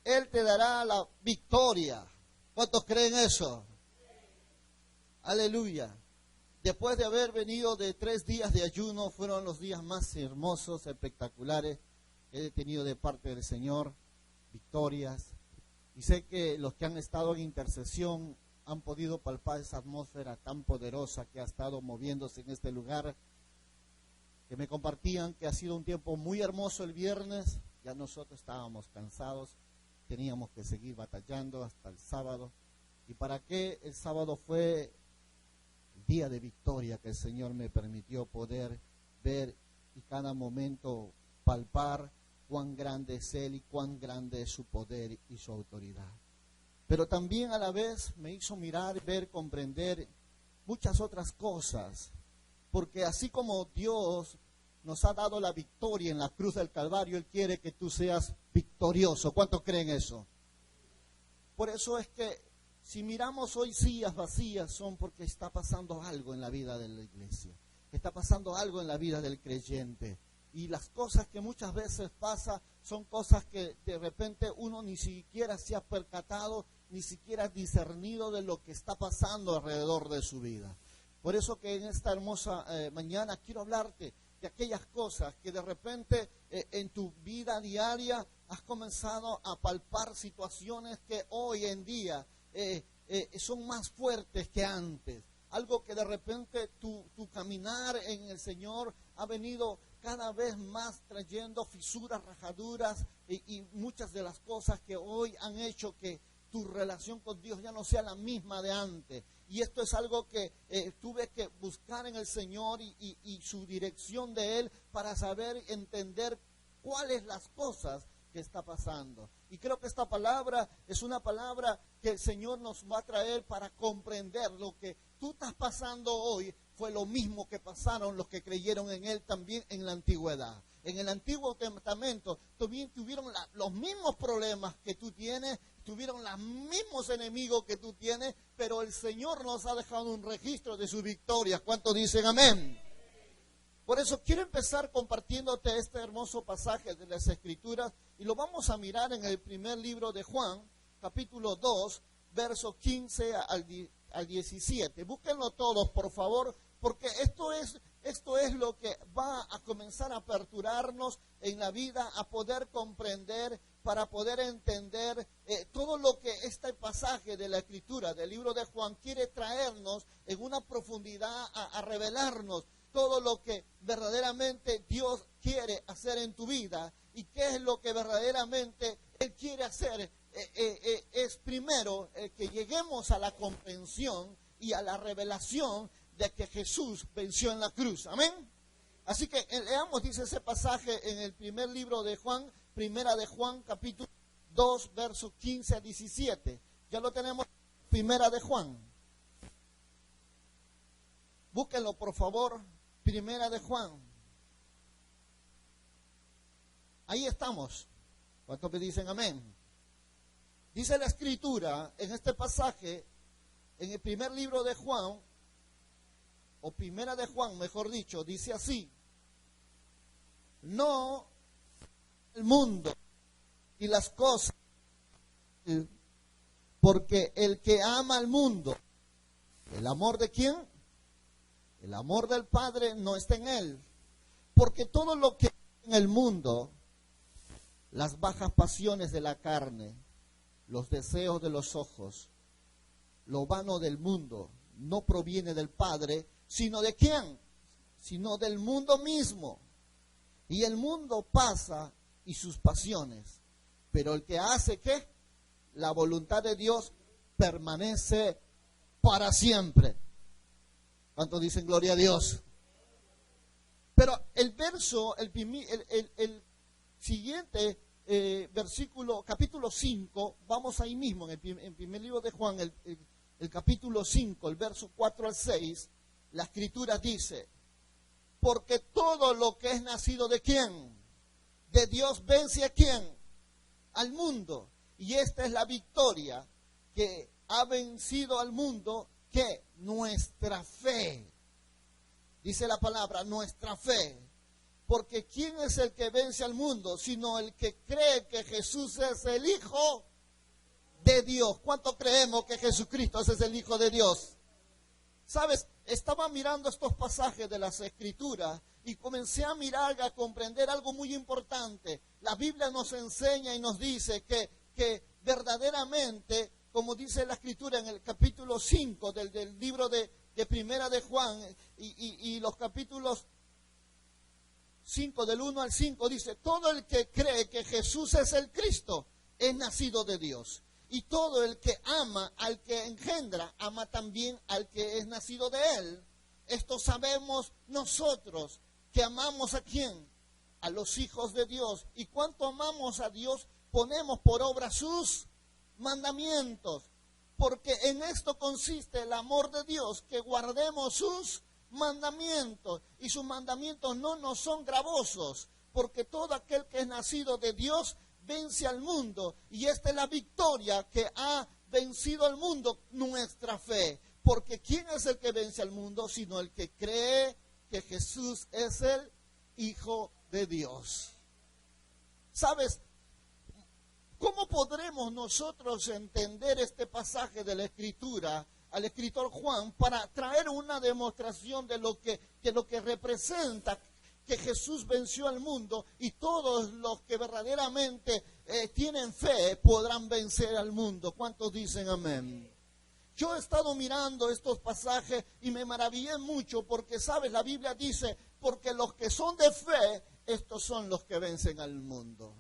Él te dará la victoria. ¿Cuántos creen eso? Aleluya. Después de haber venido de 3 días de ayuno, fueron los días más hermosos, espectaculares que he tenido de parte del Señor, victorias. Y sé que los que han estado en intercesión han podido palpar esa atmósfera tan poderosa que ha estado moviéndose en este lugar, que me compartían que ha sido un tiempo muy hermoso el viernes. Ya nosotros estábamos cansados, teníamos que seguir batallando hasta el sábado. ¿Y para qué el sábado fue el día de victoria que el Señor me permitió poder ver y cada momento palpar cuán grande es Él y cuán grande es su poder y su autoridad? Pero también a la vez me hizo mirar, ver, comprender muchas otras cosas, porque así como Dios nos ha dado la victoria en la cruz del Calvario, Él quiere que tú seas victorioso. ¿Cuántos creen eso? Por eso es que si miramos hoy sillas vacías son porque está pasando algo en la vida de la iglesia, está pasando algo en la vida del creyente. Y las cosas que muchas veces pasan son cosas que de repente uno ni siquiera se ha percatado, ni siquiera ha discernido de lo que está pasando alrededor de su vida. Por eso que en esta hermosa mañana quiero hablarte de aquellas cosas que de repente en tu vida diaria has comenzado a palpar situaciones que hoy en día son más fuertes que antes. Algo que de repente tu caminar en el Señor ha venido cada vez más trayendo fisuras, rajaduras y muchas de las cosas que hoy han hecho que tu relación con Dios ya no sea la misma de antes. Y esto es algo que tuve que buscar en el Señor y su dirección de Él para saber entender cuáles las cosas que está pasando. Y creo que esta palabra es una palabra que el Señor nos va a traer para comprender lo que tú estás pasando hoy. Fue lo mismo que pasaron los que creyeron en Él también en la antigüedad. En el Antiguo Testamento también tuvieron los mismos problemas que tú tienes, tuvieron los mismos enemigos que tú tienes, pero el Señor nos ha dejado un registro de sus victorias. ¿Cuántos dicen amén? Por eso quiero empezar compartiéndote este hermoso pasaje de las Escrituras y lo vamos a mirar en el primer libro de Juan, capítulo 2, versos 15 al 17. Búsquenlo todos, por favor, porque esto es lo que va a comenzar a aperturarnos en la vida, a poder comprender, para poder entender todo lo que este pasaje de la Escritura, del libro de Juan, quiere traernos en una profundidad, a revelarnos todo lo que verdaderamente Dios quiere hacer en tu vida y qué es lo que verdaderamente Él quiere hacer. Es primero que lleguemos a la comprensión y a la revelación de que Jesús venció en la cruz. Amén. Así que leamos, dice ese pasaje en el primer libro de Juan, primera de Juan, capítulo 2, versos 15 a 17. Ya lo tenemos, primera de Juan. Búsquenlo, por favor, primera de Juan. Ahí estamos. ¿Cuántos me dicen amén? Dice la Escritura en este pasaje, en el primer libro de Juan, o primera de Juan, mejor dicho, dice así: no el mundo y las cosas, porque el que ama al mundo, ¿el amor de quién? El amor del Padre no está en él, porque todo lo que en el mundo, las bajas pasiones de la carne, los deseos de los ojos, lo vano del mundo, no proviene del Padre, sino ¿de quién? Sino del mundo mismo. Y el mundo pasa y sus pasiones, pero el que hace ¿qué? La voluntad de Dios permanece para siempre. ¿Cuántos dicen gloria a Dios? Pero el verso, el siguiente versículo, capítulo 5, vamos ahí mismo, en el primer libro de Juan, el capítulo 5, el verso 4 al 6, la Escritura dice: porque todo lo que es nacido ¿de quién? De Dios vence ¿a quién? Al mundo. Y esta es la victoria que ha vencido al mundo, que nuestra fe. Dice la palabra, nuestra fe. Porque ¿quién es el que vence al mundo? Sino el que cree que Jesús es el Hijo de Dios. ¿Cuánto creemos que Jesucristo es el Hijo de Dios? ¿Sabes? Estaba mirando estos pasajes de las Escrituras y comencé a mirar y a comprender algo muy importante. La Biblia nos enseña y nos dice que verdaderamente, como dice la Escritura en el capítulo 5 del libro de Primera de Juan y los capítulos 5 del 1 al 5, dice: todo el que cree que Jesús es el Cristo es nacido de Dios. Y todo el que ama al que engendra, ama también al que es nacido de él. Esto sabemos nosotros, que amamos ¿a quién? A los hijos de Dios. Y cuánto amamos a Dios, ponemos por obra sus mandamientos. Porque en esto consiste el amor de Dios, que guardemos sus mandamientos. Y sus mandamientos no nos son gravosos, porque todo aquel que es nacido de Dios vence al mundo, y esta es la victoria que ha vencido al mundo, nuestra fe. Porque ¿quién es el que vence al mundo? Sino el que cree que Jesús es el Hijo de Dios. ¿Sabes? ¿Cómo podremos nosotros entender este pasaje de la Escritura al escritor Juan para traer una demostración de lo que representa que Jesús venció al mundo, y todos los que verdaderamente tienen fe podrán vencer al mundo? ¿Cuántos dicen amén? Yo he estado mirando estos pasajes y me maravillé mucho porque, ¿sabes? La Biblia dice: porque los que son de fe, estos son los que vencen al mundo.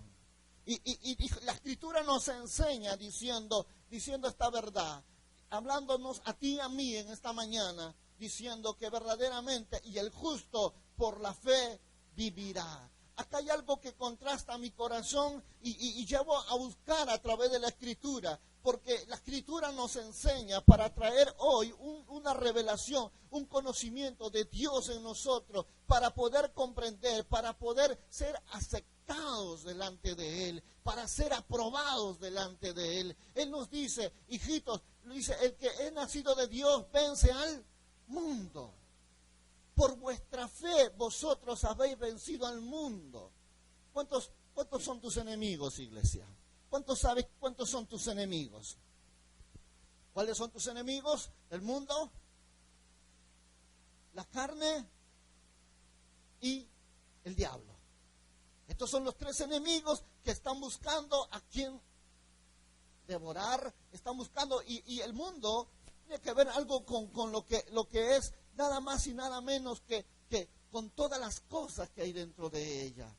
Y la Escritura nos enseña diciendo esta verdad, hablándonos a ti y a mí en esta mañana, diciendo que verdaderamente, y el justo por la fe vivirá. Acá hay algo que contrasta mi corazón y llevo a buscar a través de la Escritura, porque la Escritura nos enseña para traer hoy una revelación, un conocimiento de Dios en nosotros, para poder comprender, para poder ser aceptados delante de Él, para ser aprobados delante de Él. Él nos dice: hijitos, dice, el que es nacido de Dios vence al mundo. Por vuestra fe vosotros habéis vencido al mundo. ¿Cuántos son tus enemigos, iglesia? ¿Cuántos sabes cuántos son tus enemigos? ¿Cuáles son tus enemigos? El mundo, la carne y el diablo. Estos son los tres enemigos que están buscando a quien devorar, están buscando, y el mundo tiene que ver algo con lo que es nada más y nada menos que con todas las cosas que hay dentro de ella.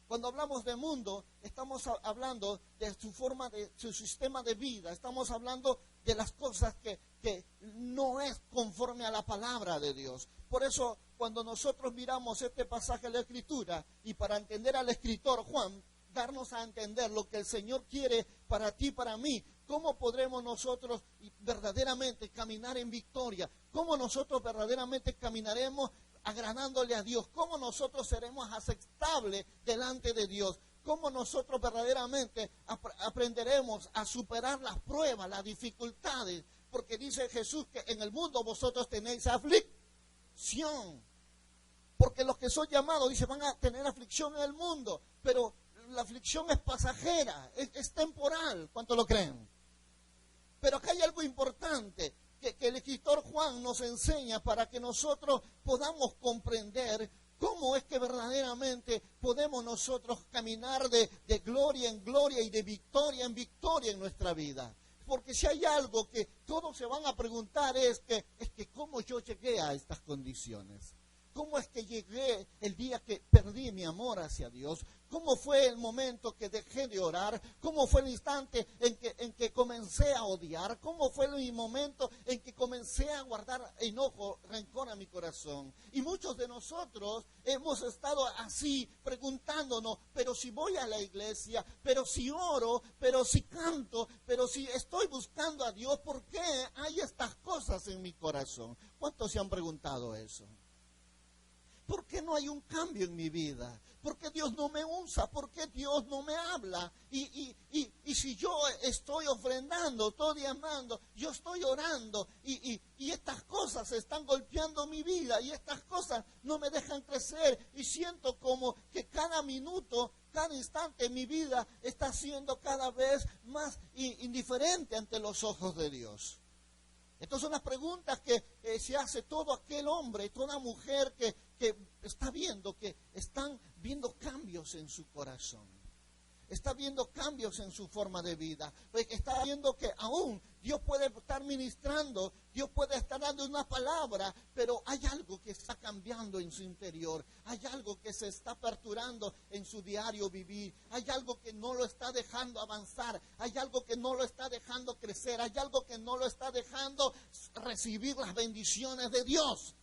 Cuando hablamos de mundo, estamos hablando de su forma, de su sistema de vida, estamos hablando de las cosas que no es conforme a la palabra de Dios. Por eso, cuando nosotros miramos este pasaje de la Escritura, y para entender al escritor Juan, darnos a entender lo que el Señor quiere para ti, para mí, ¿cómo podremos nosotros verdaderamente caminar en victoria? ¿Cómo nosotros verdaderamente caminaremos agradándole a Dios? ¿Cómo nosotros seremos aceptables delante de Dios? ¿Cómo nosotros verdaderamente aprenderemos a superar las pruebas, las dificultades? Porque dice Jesús que en el mundo vosotros tenéis aflicción. Porque los que son llamados, dice, van a tener aflicción en el mundo, pero la aflicción es pasajera, es temporal. ¿Cuánto lo creen? Pero acá hay algo importante que el escritor Juan nos enseña para que nosotros podamos comprender cómo es que verdaderamente podemos nosotros caminar de gloria en gloria y de victoria en victoria en nuestra vida. Porque si hay algo que todos se van a preguntar es que cómo yo llegué a estas condiciones. ¿Cómo es que llegué el día que perdí mi amor hacia Dios? ¿Cómo fue el momento que dejé de orar? ¿Cómo fue el instante en que comencé a odiar? ¿Cómo fue el momento en que comencé a guardar enojo, rencor a mi corazón? Y muchos de nosotros hemos estado así preguntándonos: pero si voy a la iglesia, pero si oro, pero si canto, pero si estoy buscando a Dios, ¿por qué hay estas cosas en mi corazón? ¿Cuántos se han preguntado eso? ¿Por qué no hay un cambio en mi vida? ¿Por qué Dios no me usa? ¿Por qué Dios no me habla? Y si yo estoy ofrendando, estoy diezmando, yo estoy orando y estas cosas están golpeando mi vida y estas cosas no me dejan crecer y siento como que cada minuto, cada instante en mi vida está siendo cada vez más indiferente ante los ojos de Dios. Estas son las preguntas que se hace todo aquel hombre, toda mujer que está viendo, que están viendo cambios en su corazón. Está viendo cambios en su forma de vida. Está viendo que aún Dios puede estar ministrando, Dios puede estar dando una palabra, pero hay algo que está cambiando en su interior. Hay algo que se está aperturando en su diario vivir. Hay algo que no lo está dejando avanzar. Hay algo que no lo está dejando crecer. Hay algo que no lo está dejando recibir las bendiciones de Dios.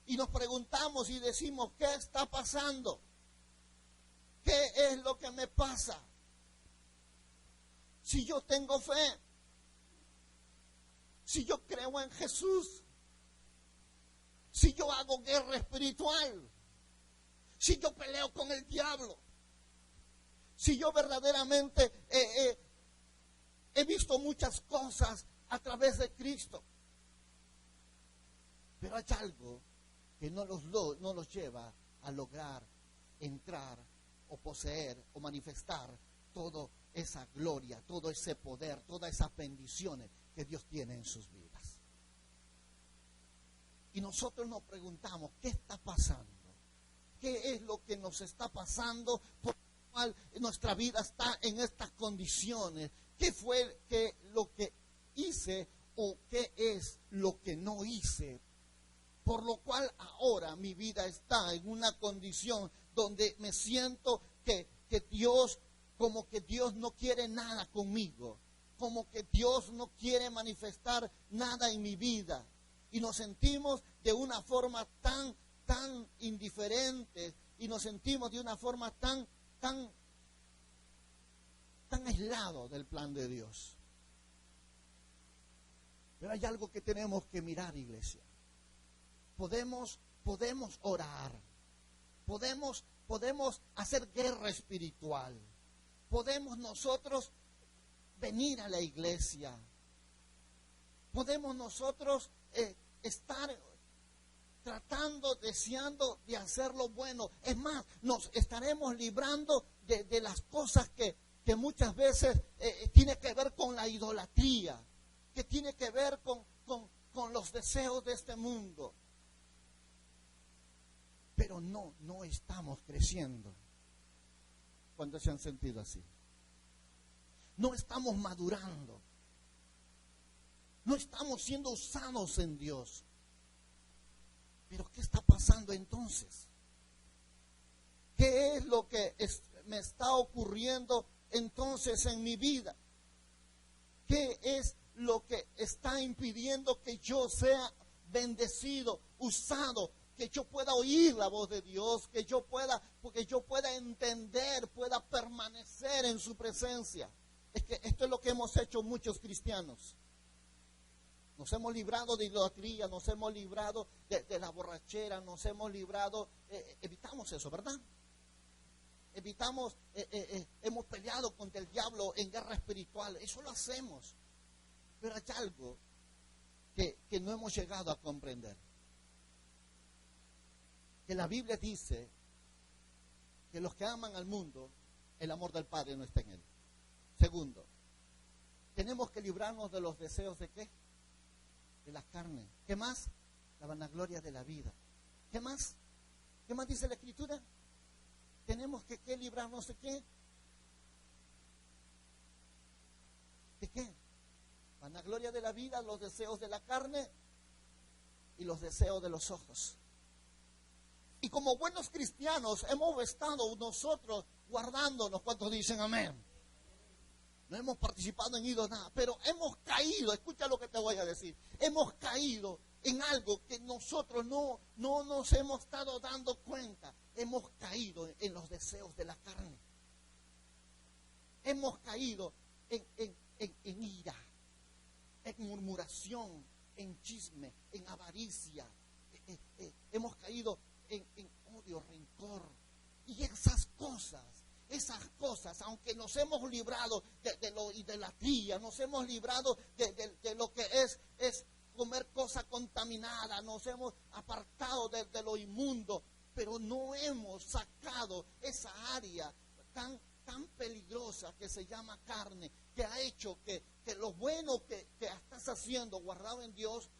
Y nos preguntamos y decimos, ¿qué está pasando? ¿Qué es lo que me pasa? Si yo tengo fe, si yo creo en Jesús, si yo hago guerra espiritual, si yo peleo con el diablo, si yo verdaderamente he visto muchas cosas a través de Cristo, pero hay algo que no los lleva a lograr entrar o poseer o manifestar toda esa gloria, todo ese poder, todas esas bendiciones que Dios tiene en sus vidas. Y nosotros nos preguntamos, ¿qué está pasando? ¿Qué es lo que nos está pasando por lo cual nuestra vida está en estas condiciones? ¿Qué fue lo que hice o qué es lo que no hice? Por lo cual ahora mi vida está en una condición donde me siento que Dios, como que Dios no quiere nada conmigo, como que Dios no quiere manifestar nada en mi vida. Y nos sentimos de una forma tan indiferente y nos sentimos de una forma tan aislados del plan de Dios. Pero hay algo que tenemos que mirar, iglesia. Podemos orar, podemos hacer guerra espiritual, podemos nosotros venir a la iglesia, podemos nosotros estar tratando, deseando de hacer lo bueno. Es más, nos estaremos librando de las cosas que muchas veces tiene que ver con la idolatría, que tiene que ver con los deseos de este mundo. Pero no estamos creciendo. ¿Cuántos se han sentido así? No estamos madurando. No estamos siendo usados en Dios. Pero ¿qué está pasando entonces? ¿Qué es lo que me está ocurriendo entonces en mi vida? ¿Qué es lo que está impidiendo que yo sea bendecido, usado, que yo pueda oír la voz de Dios, que yo pueda entender, pueda permanecer en su presencia? Es que esto es lo que hemos hecho muchos cristianos. Nos hemos librado de idolatría, nos hemos librado de la borrachera, nos hemos librado, evitamos eso, ¿verdad? Evitamos, hemos peleado contra el diablo en guerra espiritual, eso lo hacemos. Pero hay algo que no hemos llegado a comprender. Que la Biblia dice que los que aman al mundo, el amor del Padre no está en él. Segundo, tenemos que librarnos de los deseos de ¿qué? De la carne. ¿Qué más? La vanagloria de la vida. ¿Qué más? ¿Qué más dice la Escritura? Tenemos que ¿qué? Librarnos de ¿qué? ¿De qué? Vanagloria de la vida, los deseos de la carne y los deseos de los ojos. Y como buenos cristianos hemos estado nosotros guardándonos. ¿Cuántos dicen amén? No hemos participado en nada, pero hemos caído, escucha lo que te voy a decir, hemos caído en algo que nosotros no nos hemos estado dando cuenta. Hemos caído en los deseos de la carne. Hemos caído en ira, en murmuración, en chisme, en avaricia. Hemos caído caído en odio, rencor. Y esas cosas, aunque nos hemos librado de la idolatría, nos hemos librado de lo que es comer cosa contaminada, nos hemos apartado de lo inmundo, pero no hemos sacado esa área tan peligrosa que se llama carne, que ha hecho que lo bueno que estás haciendo guardado en Dios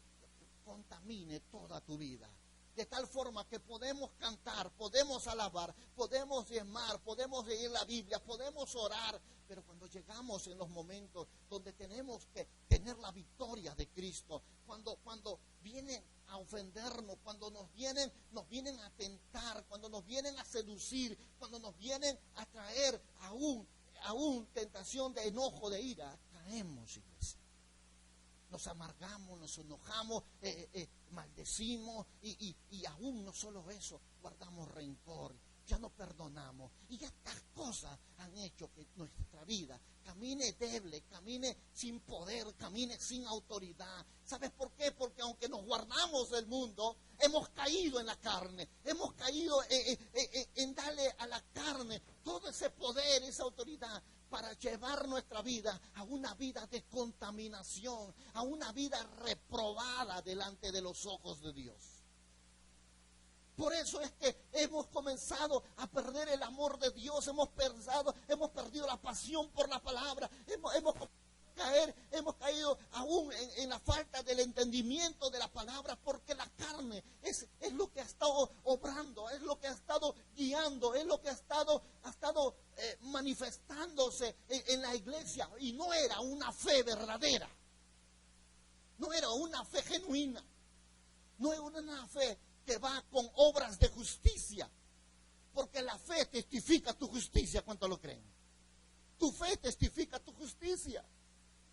contamine toda tu vida. De tal forma que podemos cantar, podemos alabar, podemos diezmar, podemos leer la Biblia, podemos orar, pero cuando llegamos en los momentos donde tenemos que tener la victoria de Cristo, cuando vienen a ofendernos, cuando nos vienen a tentar, cuando nos vienen a seducir, cuando nos vienen a traer aún tentación de enojo, de ira, caemos, iglesia. Nos amargamos, nos enojamos, maldecimos y aún no solo eso, guardamos rencor, ya no perdonamos. Y estas cosas han hecho que nuestra vida camine débil, camine sin poder, camine sin autoridad. ¿Sabes por qué? Porque aunque nos guardamos del mundo, hemos caído en la carne, hemos caído en darle a la carne todo ese poder, esa autoridad, para llevar nuestra vida a una vida de contaminación, a una vida reprobada delante de los ojos de Dios. Por eso es que hemos comenzado a perder el amor de Dios, hemos perdido la pasión por la palabra, hemos caído aún en la falta del entendimiento de la palabra, porque la carne es lo que ha estado obrando, es lo que ha estado guiando, es lo que ha estado manifestándose en la iglesia, y no era una fe verdadera, no era una fe genuina, no era una fe que va con obras de justicia, porque la fe testifica tu justicia. ¿Cuánto lo creen? Tu fe testifica tu justicia.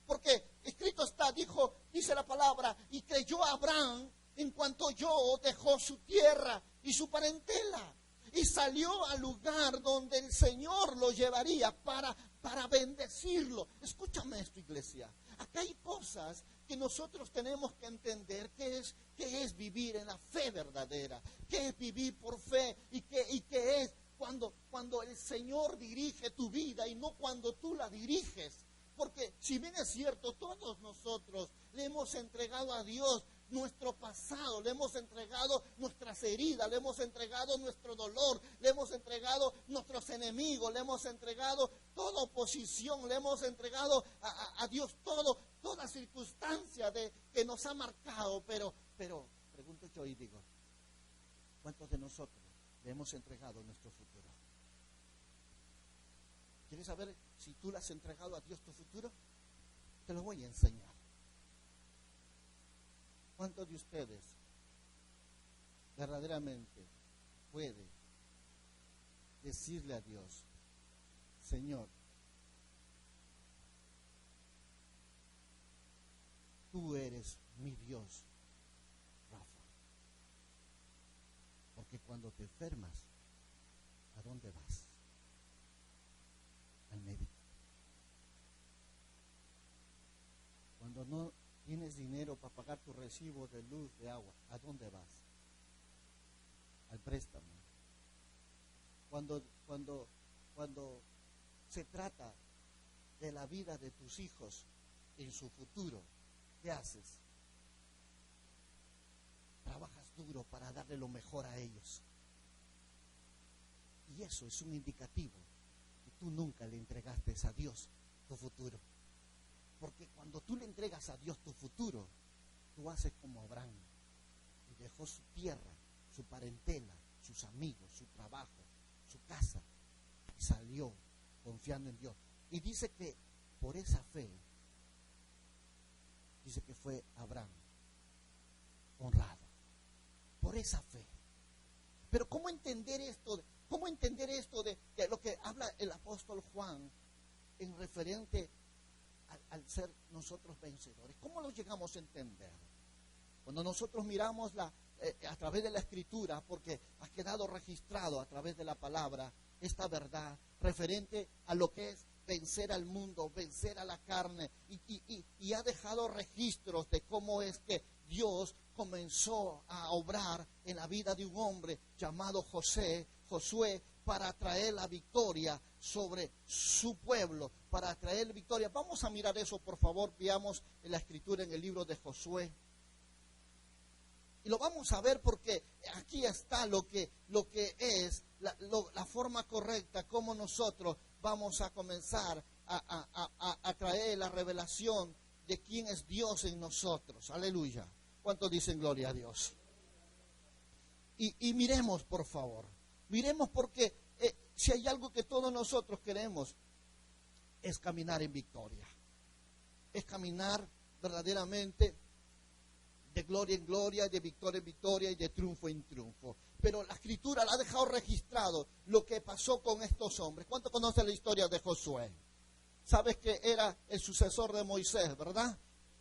Porque escrito está, dice la palabra, y creyó Abraham en cuanto oyó, dejó su tierra y su parentela, y salió al lugar donde el Señor lo llevaría para bendecirlo. Escúchame esto, iglesia. Acá hay cosas que nosotros tenemos que entender qué es vivir en la fe verdadera, qué es vivir por fe y qué es cuando el Señor dirige tu vida y no cuando tú la diriges. Porque si bien es cierto, todos nosotros le hemos entregado a Dios nuestro pasado, le hemos entregado nuestras heridas, le hemos entregado nuestro dolor, le hemos entregado nuestros enemigos, le hemos entregado toda oposición, le hemos entregado a Dios toda circunstancia que nos ha marcado, pero pregunto yo y digo, ¿cuántos de nosotros le hemos entregado nuestro futuro? ¿Quieres saber si tú le has entregado a Dios tu futuro? Te lo voy a enseñar. ¿Cuántos de ustedes verdaderamente puede decirle a Dios, Señor, tú eres mi Dios, Rafa? Porque cuando te enfermas, ¿a dónde vas? Al médico. Cuando no tienes dinero para pagar tu recibo de luz, de agua, ¿a dónde vas? Al préstamo. Cuando se trata de la vida de tus hijos en su futuro, ¿qué haces? Trabajas duro para darle lo mejor a ellos. Y eso es un indicativo que tú nunca le entregaste a Dios tu futuro. Porque cuando tú le entregas a Dios tu futuro, tú haces como Abraham, y dejó su tierra, su parentela, sus amigos, su trabajo, su casa, y salió confiando en Dios. Y dice que por esa fe, dice que fue Abraham honrado, por esa fe. Pero ¿cómo entender esto? ¿Cómo entender esto de lo que habla el apóstol Juan en referente al ser nosotros vencedores? ¿Cómo lo llegamos a entender? Cuando nosotros miramos a través de la Escritura, porque ha quedado registrado a través de la palabra esta verdad referente a lo que es vencer al mundo, vencer a la carne, y ha dejado registros de cómo es que Dios comenzó a obrar en la vida de un hombre llamado Josué, para traer la victoria sobre su pueblo, para traer victoria. Vamos a mirar eso, por favor, veamos en la escritura en el libro de Josué. Y lo vamos a ver porque aquí está lo que es la forma correcta, como nosotros vamos a comenzar a traer la revelación de quién es Dios en nosotros. Aleluya. ¿Cuántos dicen gloria a Dios? Y miremos, por favor. Miremos porque si hay algo que todos nosotros queremos es caminar en victoria. Es caminar verdaderamente de gloria en gloria, de victoria en victoria y de triunfo en triunfo. Pero la Escritura la ha dejado registrado lo que pasó con estos hombres. ¿Cuánto conocen la historia de Josué? Sabes que era el sucesor de Moisés, ¿verdad?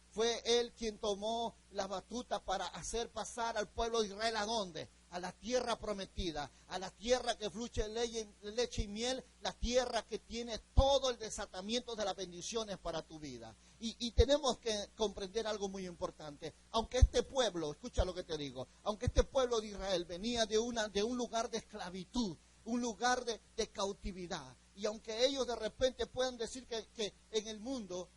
Fue él quien tomó la batuta para hacer pasar al pueblo de Israel ¿a dónde? A la tierra prometida, a la tierra que fluye leche y miel, la tierra que tiene todo el desatamiento de las bendiciones para tu vida. Y tenemos que comprender algo muy importante. Aunque este pueblo, escucha lo que te digo, aunque este pueblo de Israel venía de un lugar de esclavitud, un lugar de cautividad, y aunque ellos de repente puedan decir que en el mundo,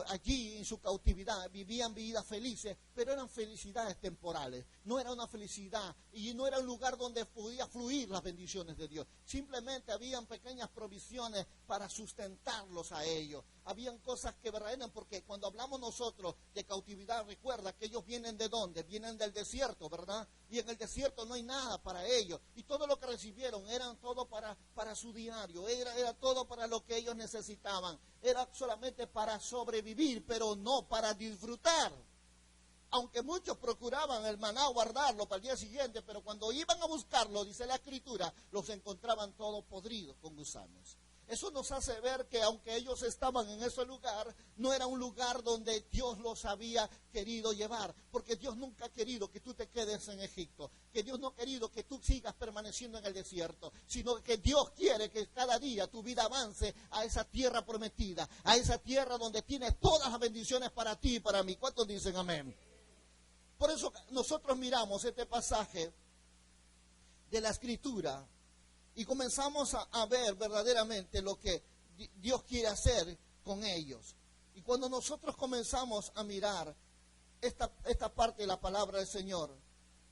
allí en su cautividad, vivían vidas felices, pero eran felicidades temporales. No era una felicidad y no era un lugar donde podía fluir las bendiciones de Dios. Simplemente habían pequeñas provisiones para sustentarlos a ellos. Habían cosas que eran, porque cuando hablamos nosotros de cautividad, recuerda que ellos vienen ¿de dónde? Vienen del desierto, ¿verdad? Y en el desierto no hay nada para ellos. Y todo lo que recibieron eran todo para su diario. Era todo para lo que ellos necesitaban. Era solamente para sobrevivir, pero no para disfrutar. Aunque muchos procuraban el maná guardarlo para el día siguiente, pero cuando iban a buscarlo, dice la Escritura, los encontraban todos podridos con gusanos. Eso nos hace ver que aunque ellos estaban en ese lugar, no era un lugar donde Dios los había querido llevar, porque Dios nunca ha querido que tú te quedes en Egipto, que Dios no ha querido que tú sigas permaneciendo en el desierto, sino que Dios quiere que cada día tu vida avance a esa tierra prometida, a esa tierra donde tiene todas las bendiciones para ti y para mí. ¿Cuántos dicen amén? Por eso nosotros miramos este pasaje de la Escritura y comenzamos a ver verdaderamente lo que Dios quiere hacer con ellos. Y cuando nosotros comenzamos a mirar esta parte de la palabra del Señor,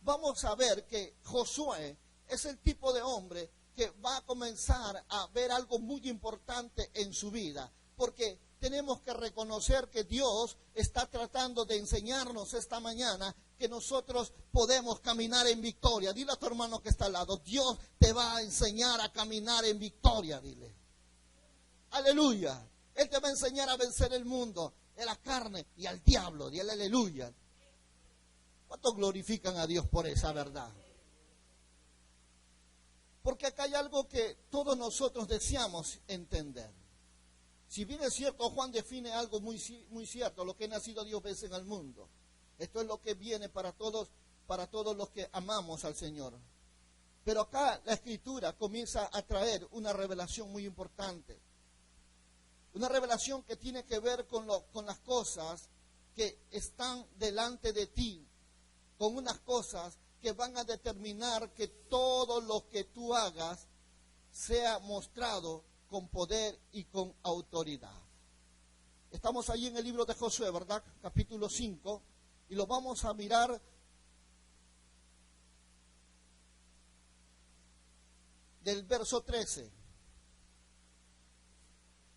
vamos a ver que Josué es el tipo de hombre que va a comenzar a ver algo muy importante en su vida. Porque tenemos que reconocer que Dios está tratando de enseñarnos esta mañana que nosotros podemos caminar en victoria. Dile a tu hermano que está al lado, Dios te va a enseñar a caminar en victoria, dile. Aleluya. Él te va a enseñar a vencer el mundo, a la carne y al diablo. Dile aleluya. ¿Cuántos glorifican a Dios por esa verdad? Porque acá hay algo que todos nosotros deseamos entender. Si bien es cierto, Juan define algo muy cierto, lo que ha nacido Dios vence en el mundo. Esto es lo que viene para todos los que amamos al Señor. Pero acá la Escritura comienza a traer una revelación muy importante. Una revelación que tiene que ver con las cosas que están delante de ti, con unas cosas que van a determinar que todo lo que tú hagas sea mostrado con poder y con autoridad. Estamos allí en el libro de Josué, ¿verdad? Capítulo 5, y lo vamos a mirar del verso 13.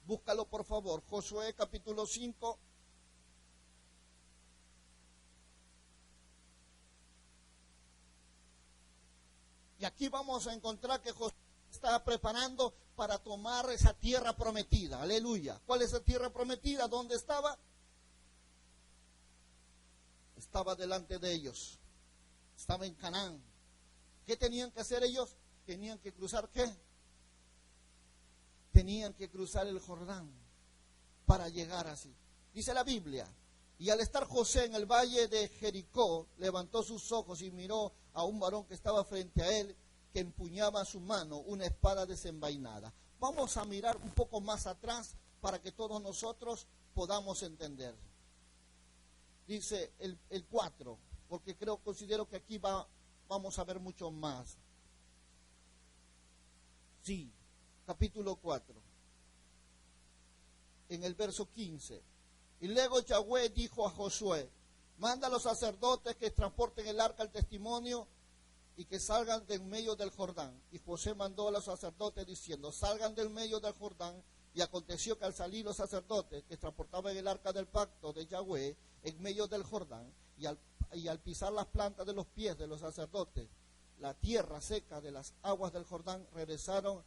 Búscalo por favor, Josué capítulo 5. Y aquí vamos a encontrar que Josué está preparando para tomar esa tierra prometida. Aleluya. ¿Cuál es esa tierra prometida? ¿Dónde estaba? Estaba delante de ellos. Estaba en Canaán. ¿Qué tenían que hacer ellos? Tenían que cruzar ¿qué? Tenían que cruzar el Jordán para llegar así. Dice la Biblia, y al estar José en el valle de Jericó, levantó sus ojos y miró a un varón que estaba frente a él, que empuñaba a su mano una espada desenvainada. Vamos a mirar un poco más atrás para que todos nosotros podamos entender. Dice el 4, porque considero que aquí vamos a ver mucho más. Sí, capítulo 4, en el verso 15. Y luego Yahweh dijo a Josué: manda a los sacerdotes que transporten el arca del testimonio y que salgan del medio del Jordán. Y José mandó a los sacerdotes diciendo: salgan del medio del Jordán. Y aconteció que al salir los sacerdotes que transportaban el arca del pacto de Yahweh en medio del Jordán, y al pisar las plantas de los pies de los sacerdotes, la tierra seca de las aguas del Jordán regresaron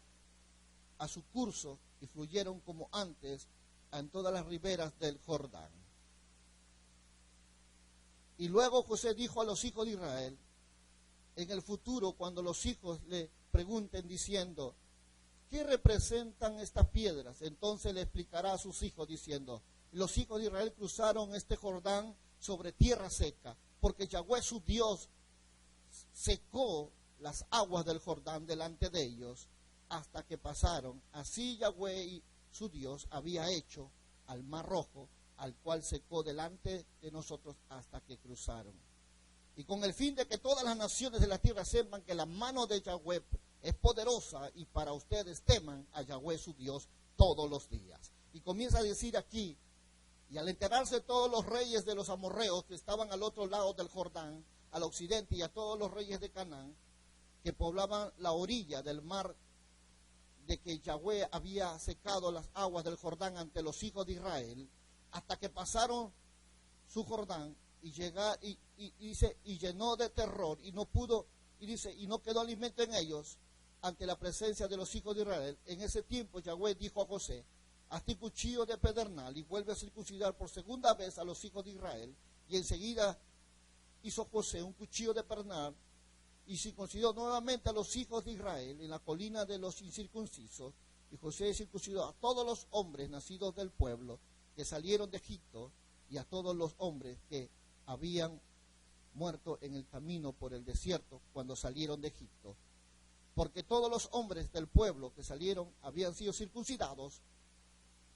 a su curso y fluyeron como antes en todas las riberas del Jordán. Y luego José dijo a los hijos de Israel: en el futuro, cuando los hijos le pregunten diciendo: ¿qué representan estas piedras?, entonces le explicará a sus hijos diciendo: los hijos de Israel cruzaron este Jordán sobre tierra seca, porque Yahweh su Dios secó las aguas del Jordán delante de ellos hasta que pasaron. Así Yahweh su Dios había hecho al mar rojo, al cual secó delante de nosotros hasta que cruzaron. Y con el fin de que todas las naciones de la tierra sepan que la mano de Yahweh es poderosa, y para ustedes teman a Yahweh su Dios todos los días. Y comienza a decir aquí: y al enterarse todos los reyes de los amorreos que estaban al otro lado del Jordán, al occidente, y a todos los reyes de Canaán que poblaban la orilla del mar, de que Yahweh había secado las aguas del Jordán ante los hijos de Israel, hasta que pasaron su Jordán, y llenó de terror, y no pudo, y dice, y no quedó alimento en ellos ante la presencia de los hijos de Israel. En ese tiempo Yahweh dijo a José: hazte cuchillo de pedernal y vuelve a circuncidar por segunda vez a los hijos de Israel. Y enseguida hizo José un cuchillo de pedernal y circuncidó nuevamente a los hijos de Israel en la colina de los incircuncisos. Y José circuncidó a todos los hombres nacidos del pueblo que salieron de Egipto, y a todos los hombres que habían muerto en el camino por el desierto cuando salieron de Egipto. Porque todos los hombres del pueblo que salieron habían sido circuncidados,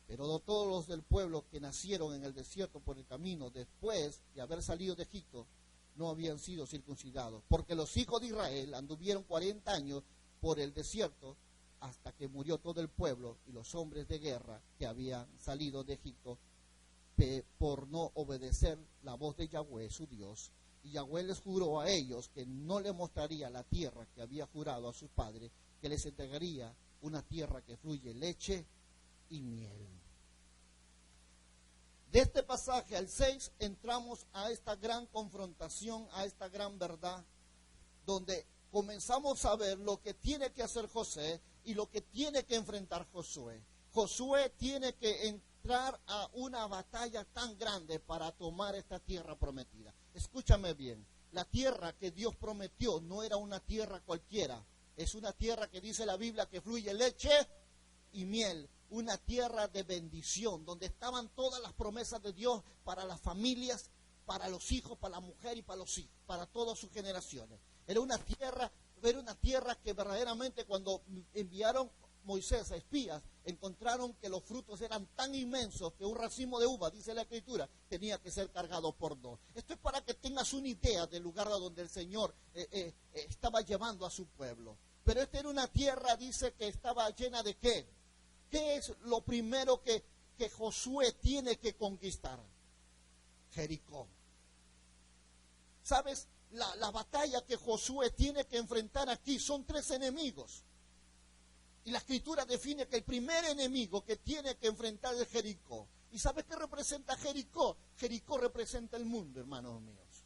pero no todos los del pueblo que nacieron en el desierto por el camino después de haber salido de Egipto no habían sido circuncidados. Porque los hijos de Israel anduvieron 40 años por el desierto hasta que murió todo el pueblo y los hombres de guerra que habían salido de Egipto, por no obedecer la voz de Yahweh su Dios. Y Yahweh les juró a ellos que no les mostraría la tierra que había jurado a sus padres, que les entregaría una tierra que fluye leche y miel. De este pasaje al 6 entramos a esta gran confrontación, a esta gran verdad, donde comenzamos a ver lo que tiene que hacer José y lo que tiene que enfrentar Josué. Josué tiene que entrar a una batalla tan grande para tomar esta tierra prometida. Escúchame bien, la tierra que Dios prometió no era una tierra cualquiera, es una tierra que dice la Biblia que fluye leche y miel, una tierra de bendición, donde estaban todas las promesas de Dios para las familias, para los hijos, para la mujer y para los hijos, para todas sus generaciones. Era una tierra que verdaderamente cuando enviaron Moisés a espías, encontraron que los frutos eran tan inmensos que un racimo de uva, dice la Escritura, tenía que ser cargado por dos. Esto es para que tengas una idea del lugar a donde el Señor estaba llevando a su pueblo. Pero esta era una tierra, dice, que estaba llena de ¿qué? ¿Qué es lo primero que Josué tiene que conquistar? Jericó. ¿Sabes? La batalla que Josué tiene que enfrentar aquí son 3 enemigos. Y la Escritura define que el primer enemigo que tiene que enfrentar es Jericó. ¿Y sabes qué representa Jericó? Jericó representa el mundo, hermanos míos.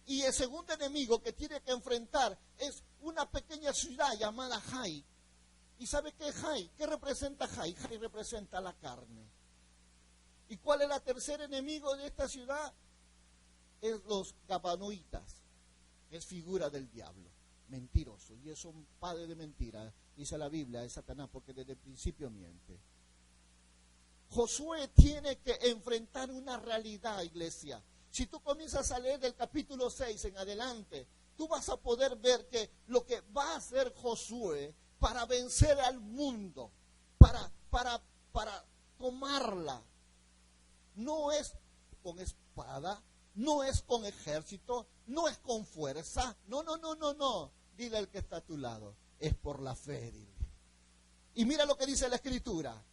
Y el segundo enemigo que tiene que enfrentar es una pequeña ciudad llamada Jai. ¿Y sabe qué es Jai? ¿Qué representa Jai? Jai representa la carne. ¿Y cuál es el tercer enemigo de esta ciudad? Es los gabaonitas. Es figura del diablo, mentiroso. Y es un padre de mentira, dice la Biblia, es Satanás, porque desde el principio miente. Josué tiene que enfrentar una realidad, iglesia. Si tú comienzas a leer del capítulo 6 en adelante, tú vas a poder ver que lo que va a hacer Josué para vencer al mundo, para tomarla, no es con espada, no es con ejército, no es con fuerza. No, no, no, no, no. Dile al que está a tu lado, es por la fe, dile. Y mira lo que dice la Escritura.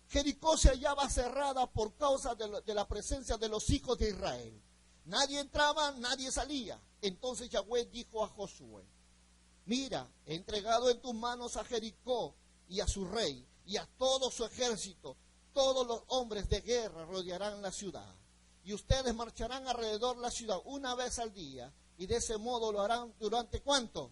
Jericó se hallaba cerrada por causa de la presencia de los hijos de Israel. Nadie entraba, nadie salía. Entonces Yahweh dijo a Josué, mira, he entregado en tus manos a Jericó y a su rey y a todo su ejército. Todos los hombres de guerra rodearán la ciudad. Y ustedes marcharán alrededor de la ciudad una vez al día. Y de ese modo lo harán durante ¿cuánto?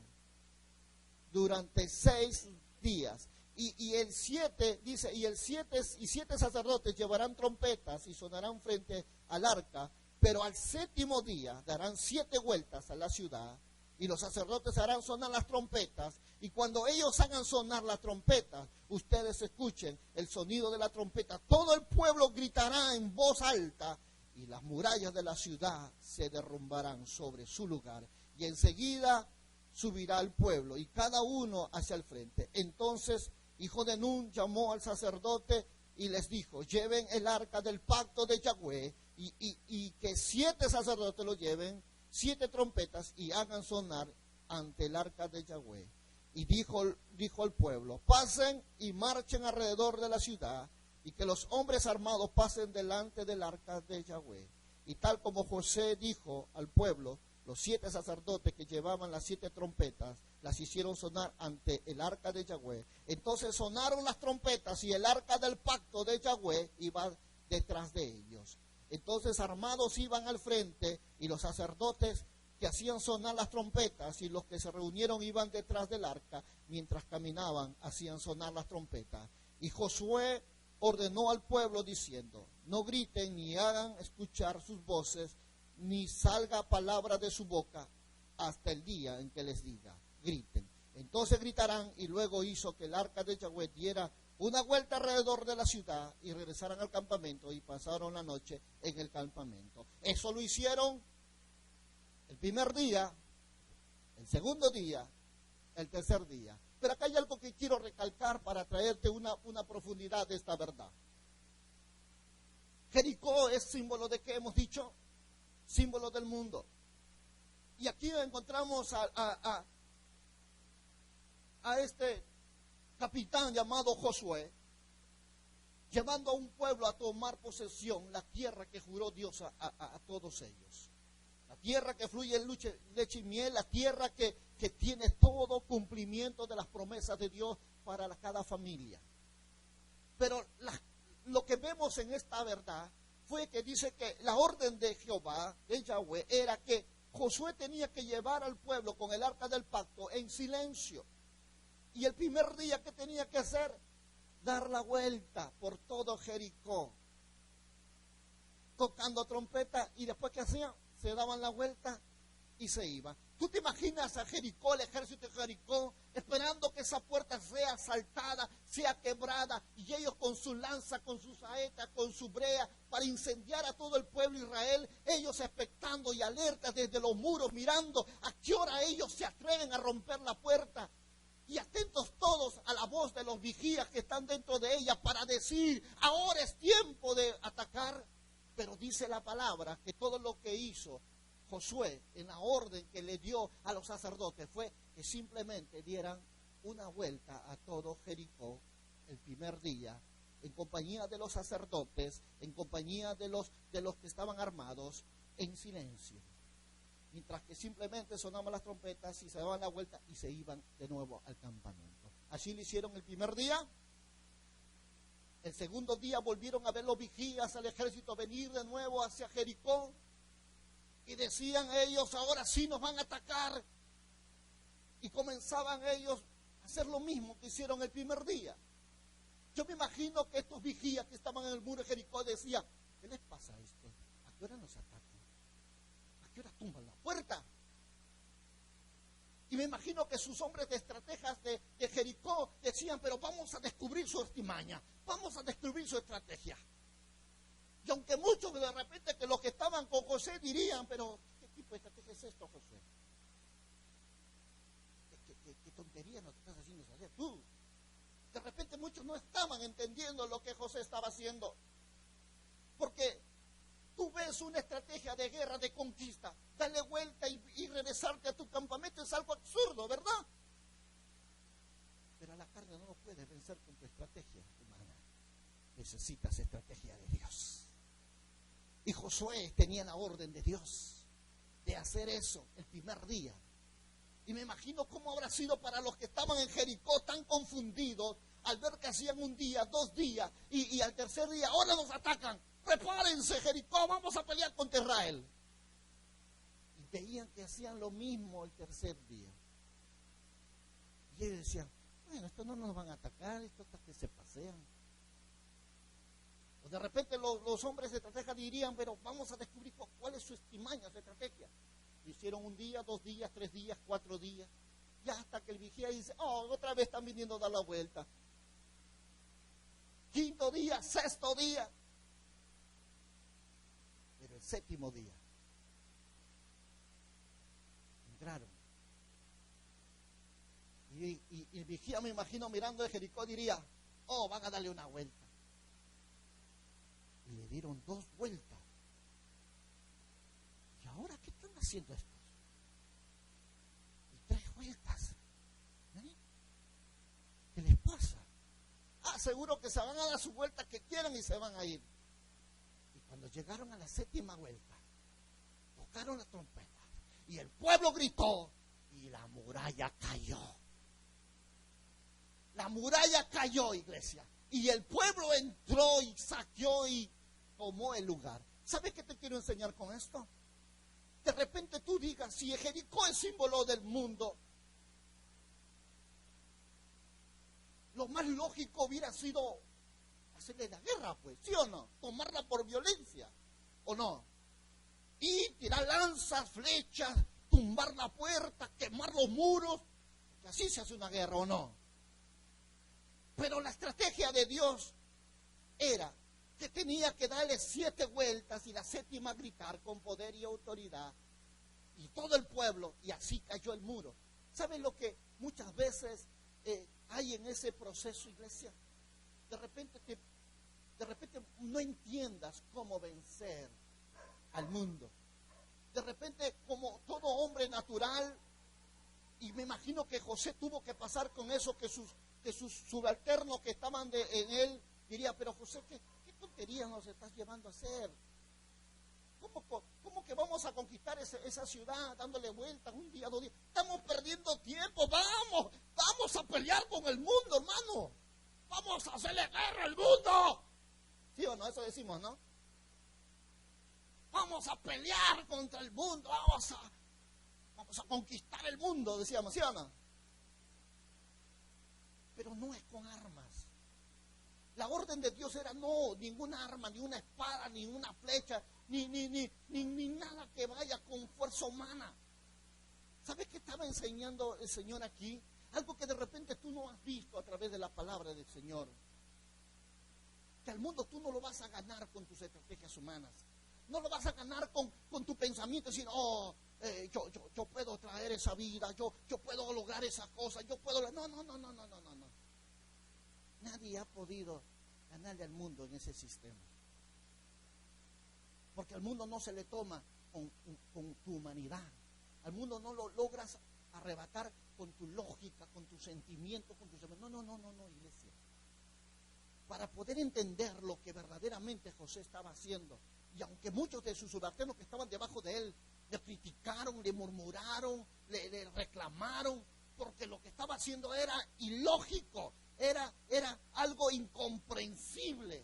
Durante 6 días. Y el 7, dice, y 7 sacerdotes llevarán trompetas y sonarán frente al arca, pero al 7º día darán 7 vueltas a la ciudad, y los sacerdotes harán sonar las trompetas, y cuando ellos hagan sonar las trompetas, ustedes escuchen el sonido de la trompeta, todo el pueblo gritará en voz alta, y las murallas de la ciudad se derrumbarán sobre su lugar, y enseguida subirá el pueblo, y cada uno hacia el frente. Entonces hijo de Nun llamó al sacerdote y les dijo, lleven el arca del pacto de Yahweh y que 7 sacerdotes lo lleven, 7 trompetas y hagan sonar ante el arca de Yahweh. Y dijo al pueblo, pasen y marchen alrededor de la ciudad y que los hombres armados pasen delante del arca de Yahweh. Y tal como José dijo al pueblo, los 7 sacerdotes que llevaban las 7 trompetas las hicieron sonar ante el arca de Yahweh. Entonces sonaron las trompetas y el arca del pacto de Yahweh iba detrás de ellos. Entonces armados iban al frente y los sacerdotes que hacían sonar las trompetas y los que se reunieron iban detrás del arca. Mientras caminaban hacían sonar las trompetas. Y Josué ordenó al pueblo diciendo, no griten ni hagan escuchar sus voces, ni salga palabra de su boca hasta el día en que les diga, griten. Entonces gritarán, y luego hizo que el arca de Yahweh diera una vuelta alrededor de la ciudad y regresaran al campamento y pasaron la noche en el campamento. Eso lo hicieron el primer día, el segundo día, el tercer día. Pero acá hay algo que quiero recalcar para traerte una profundidad de esta verdad. Jericó es símbolo de ¿qué hemos dicho? Símbolo del mundo. Y aquí encontramos a este capitán llamado Josué, llevando a un pueblo a tomar posesión la tierra que juró Dios a todos ellos. La tierra que fluye en leche y miel, la tierra que tiene todo cumplimiento de las promesas de Dios para cada familia. Pero lo que vemos en esta verdad fue que dice que la orden de Jehová, de Yahweh, era que Josué tenía que llevar al pueblo con el arca del pacto en silencio. Y el primer día que tenía que hacer, dar la vuelta por todo Jericó, tocando trompeta, y después que hacían, se daban la vuelta y se iban. ¿Tú te imaginas a Jericó, el ejército de Jericó, esperando que esa puerta sea asaltada, sea quebrada, y ellos con su lanza, con sus saetas, con su brea, para incendiar a todo el pueblo de Israel, ellos expectando y alertas desde los muros, mirando a qué hora ellos se atreven a romper la puerta, y atentos todos a la voz de los vigías que están dentro de ella para decir, ahora es tiempo de atacar. Pero dice la palabra que todo lo que hizo Josué en la orden que le dio a los sacerdotes fue que simplemente dieran una vuelta a todo Jericó el primer día, en compañía de los sacerdotes, en compañía de los que estaban armados, en silencio. Mientras que simplemente sonaban las trompetas y se daban la vuelta y se iban de nuevo al campamento. Así lo hicieron el primer día. El segundo día volvieron a ver los vigías al ejército venir de nuevo hacia Jericó. Y decían ellos, ahora sí nos van a atacar. Y comenzaban ellos a hacer lo mismo que hicieron el primer día. Yo me imagino que estos vigías que estaban en el muro de Jericó decían, ¿qué les pasa a esto? ¿A qué hora nos atacan? ¿A qué hora tumban la puerta? Y me imagino que sus hombres de estrategas de Jericó decían, pero vamos a descubrir su artimaña, vamos a descubrir su estrategia. Y aunque muchos de repente que los que estaban con José dirían, pero ¿qué tipo de estrategia es esto, José? ¿Qué tontería nos estás haciendo saber tú? De repente muchos no estaban entendiendo lo que José estaba haciendo. Porque tú ves es una estrategia de guerra, de conquista. Darle vuelta y regresarte a tu campamento es algo absurdo, ¿verdad? Pero a la carne no lo puedes vencer con tu estrategia humana. Necesitas estrategia de Dios. Y Josué tenía la orden de Dios de hacer eso el primer día. Y me imagino cómo habrá sido para los que estaban en Jericó tan confundidos al ver que hacían un día, 2 días y al tercer día, ahora nos atacan. Prepárense, Jericó, vamos a pelear contra Israel. Y veían que hacían lo mismo el tercer día. Y ellos decían, bueno, estos no nos van a atacar, estos hasta que se pasean. O de repente los hombres de estrategia dirían, pero vamos a descubrir cuál es su estimaña, su estrategia. Lo hicieron 1 día, 2 días, 3 días, 4 días. Ya hasta que el vigía dice, otra vez están viniendo a dar la vuelta. 5.º día, 6.º día. Pero el 7.º día entraron. Y el vigía, me imagino, mirando de Jericó, diría, van a darle una vuelta. Y le dieron 2 vueltas. ¿Y ahora qué están haciendo estos? Y 3 vueltas. ¿Qué les pasa? Seguro que se van a dar su vuelta que quieran y se van a ir. Y cuando llegaron a la 7.ª vuelta, tocaron la trompeta y el pueblo gritó y la muralla cayó. La muralla cayó, iglesia. Y el pueblo entró y saqueó y tomó el lugar. ¿Sabes qué te quiero enseñar con esto? De repente tú digas, si Jericó es símbolo del mundo, lo más lógico hubiera sido hacerle la guerra, pues, ¿sí o no? Tomarla por violencia, ¿o no? Y tirar lanzas, flechas, tumbar la puerta, quemar los muros, que así se hace una guerra, ¿o no? Pero la estrategia de Dios era que tenía que darle 7 vueltas y la 7ª gritar con poder y autoridad. Y todo el pueblo, y así cayó el muro. ¿Saben lo que muchas veces hay en ese proceso, iglesia? De repente no entiendas cómo vencer al mundo. De repente, como todo hombre natural, y me imagino que José tuvo que pasar con eso, que sus subalternos que estaban en él, diría, pero José, ¿qué tonterías nos estás llevando a hacer? ¿Cómo que vamos a conquistar esa ciudad dándole vueltas 1 día, 2 días? Estamos perdiendo tiempo, vamos a pelear con el mundo, hermano. Vamos a hacerle guerra al mundo. ¿Sí o no? Eso decimos, ¿no? Vamos a pelear contra el mundo, vamos a conquistar el mundo, decíamos, ¿sí o no? Pero no es con armas. La orden de Dios era no, ninguna arma, ni una espada, ni una flecha, ni nada que vaya con fuerza humana. ¿Sabes qué estaba enseñando el Señor aquí? Algo que de repente tú no has visto a través de la palabra del Señor. Que al mundo tú no lo vas a ganar con tus estrategias humanas. No lo vas a ganar con tu pensamiento, decir, yo puedo traer esa vida, yo puedo lograr esa cosa, yo puedo... No. Nadie ha podido ganarle al mundo en ese sistema. Porque al mundo no se le toma con tu humanidad. Al mundo no lo logras arrebatar con tu lógica, con tu sentimiento, con tus... No, iglesia. Para poder entender lo que verdaderamente José estaba haciendo, y aunque muchos de sus subalternos que estaban debajo de él le criticaron, le murmuraron, le reclamaron, porque lo que estaba haciendo era ilógico, era algo incomprensible.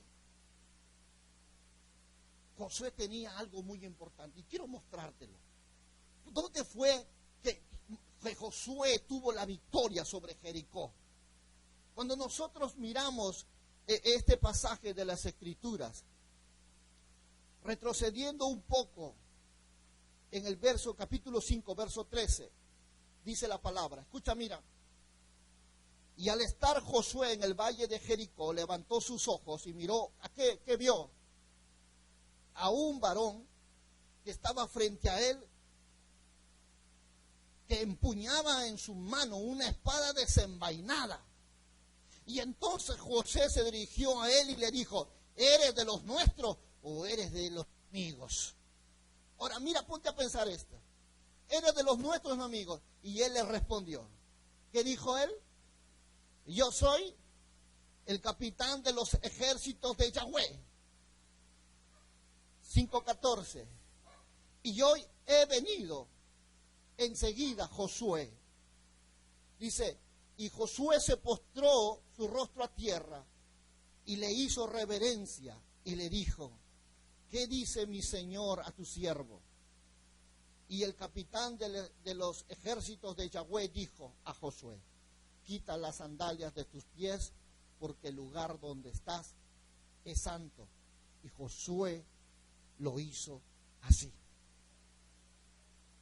Josué tenía algo muy importante y quiero mostrártelo. ¿Dónde fue que Josué tuvo la victoria sobre Jericó? Cuando nosotros miramos este pasaje de las Escrituras, retrocediendo un poco en el capítulo 5, verso 13, dice la palabra, escucha, mira. Y al estar Josué en el valle de Jericó, levantó sus ojos y miró, ¿a qué vio? A un varón que estaba frente a él, que empuñaba en su mano una espada desenvainada. Y entonces José se dirigió a él y le dijo, ¿eres de los nuestros o eres de los enemigos? Ahora mira, ponte a pensar esto. ¿Eres de los nuestros, amigos? Y él le respondió. ¿Qué dijo él? Yo soy el capitán de los ejércitos de Yahweh. 5:14. Y hoy he venido enseguida, Josué. Dice, y Josué se postró su rostro a tierra y le hizo reverencia y le dijo, ¿qué dice mi señor a tu siervo? Y el capitán de los ejércitos de Yahweh dijo a Josué, quita las sandalias de tus pies, porque el lugar donde estás es santo. Y Josué lo hizo así.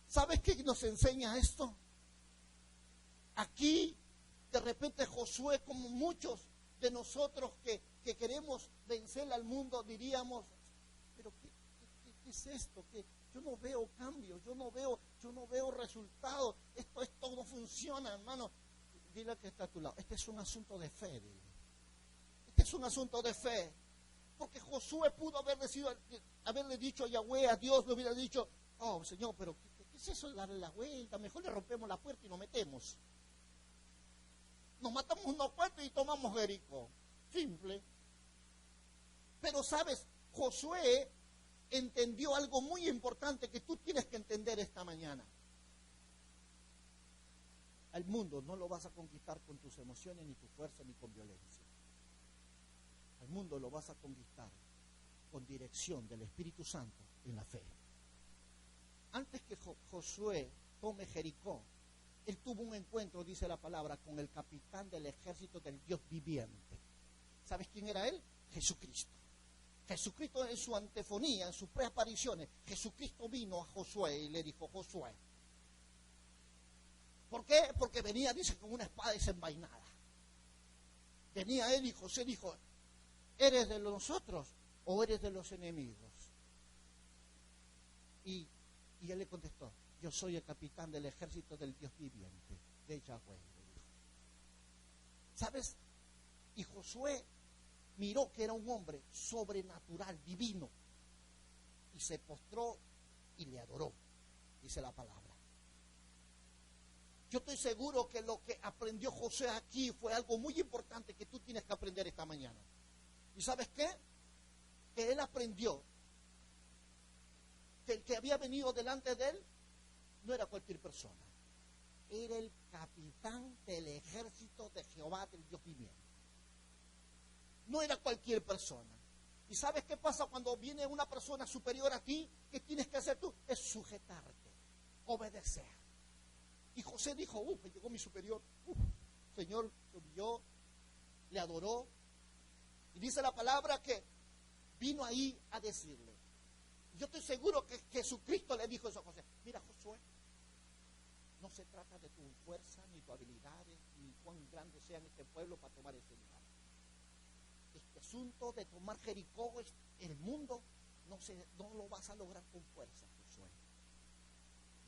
¿Sabes qué nos enseña esto? Aquí, de repente, Josué, como muchos de nosotros que queremos vencer al mundo, diríamos, pero ¿qué es esto? Que yo no veo cambios, yo no veo resultados, esto no funciona, hermano. Dile al que está a tu lado, este es un asunto de fe, dile. Este es un asunto de fe. Porque Josué pudo haberle dicho a Yahweh, a Dios, le hubiera dicho, oh Señor, pero ¿qué es eso de darle la vuelta? Mejor le rompemos la puerta y nos metemos. Nos matamos unos cuantos y tomamos Jericó. Simple. Pero sabes, Josué entendió algo muy importante que tú tienes que entender esta mañana. Al mundo no lo vas a conquistar con tus emociones, ni tu fuerza, ni con violencia. Al mundo lo vas a conquistar con dirección del Espíritu Santo en la fe. Antes que Josué tome Jericó, él tuvo un encuentro, dice la palabra, con el capitán del ejército del Dios viviente. ¿Sabes quién era él? Jesucristo. Jesucristo en su antefonía, en sus preapariciones, Jesucristo vino a Josué y le dijo, Josué. ¿Por qué? Porque venía, dice, con una espada desenvainada. Venía él y José dijo, ¿eres de nosotros o eres de los enemigos? Y él le contestó, yo soy el capitán del ejército del Dios viviente, de Yahweh. ¿Sabes? Y Josué miró que era un hombre sobrenatural, divino, y se postró y le adoró, dice la palabra. Yo estoy seguro que lo que aprendió Josué aquí fue algo muy importante que tú tienes que aprender esta mañana. ¿Y sabes qué? Que él aprendió que el que había venido delante de él no era cualquier persona. Era el capitán del ejército de Jehová, del Dios viviente. No era cualquier persona. ¿Y sabes qué pasa cuando viene una persona superior a ti? ¿Qué tienes que hacer tú? Es sujetarte, obedecer. Y José dijo, llegó mi superior. Señor, lo vio, le adoró. Y dice la palabra que vino ahí a decirle. Yo estoy seguro que Jesucristo le dijo eso a José. Mira, Josué, no se trata de tu fuerza, ni tu habilidades, ni cuán grande sea en este pueblo para tomar ese lugar. Este asunto de tomar Jericó, el mundo, no lo vas a lograr con fuerza, Josué.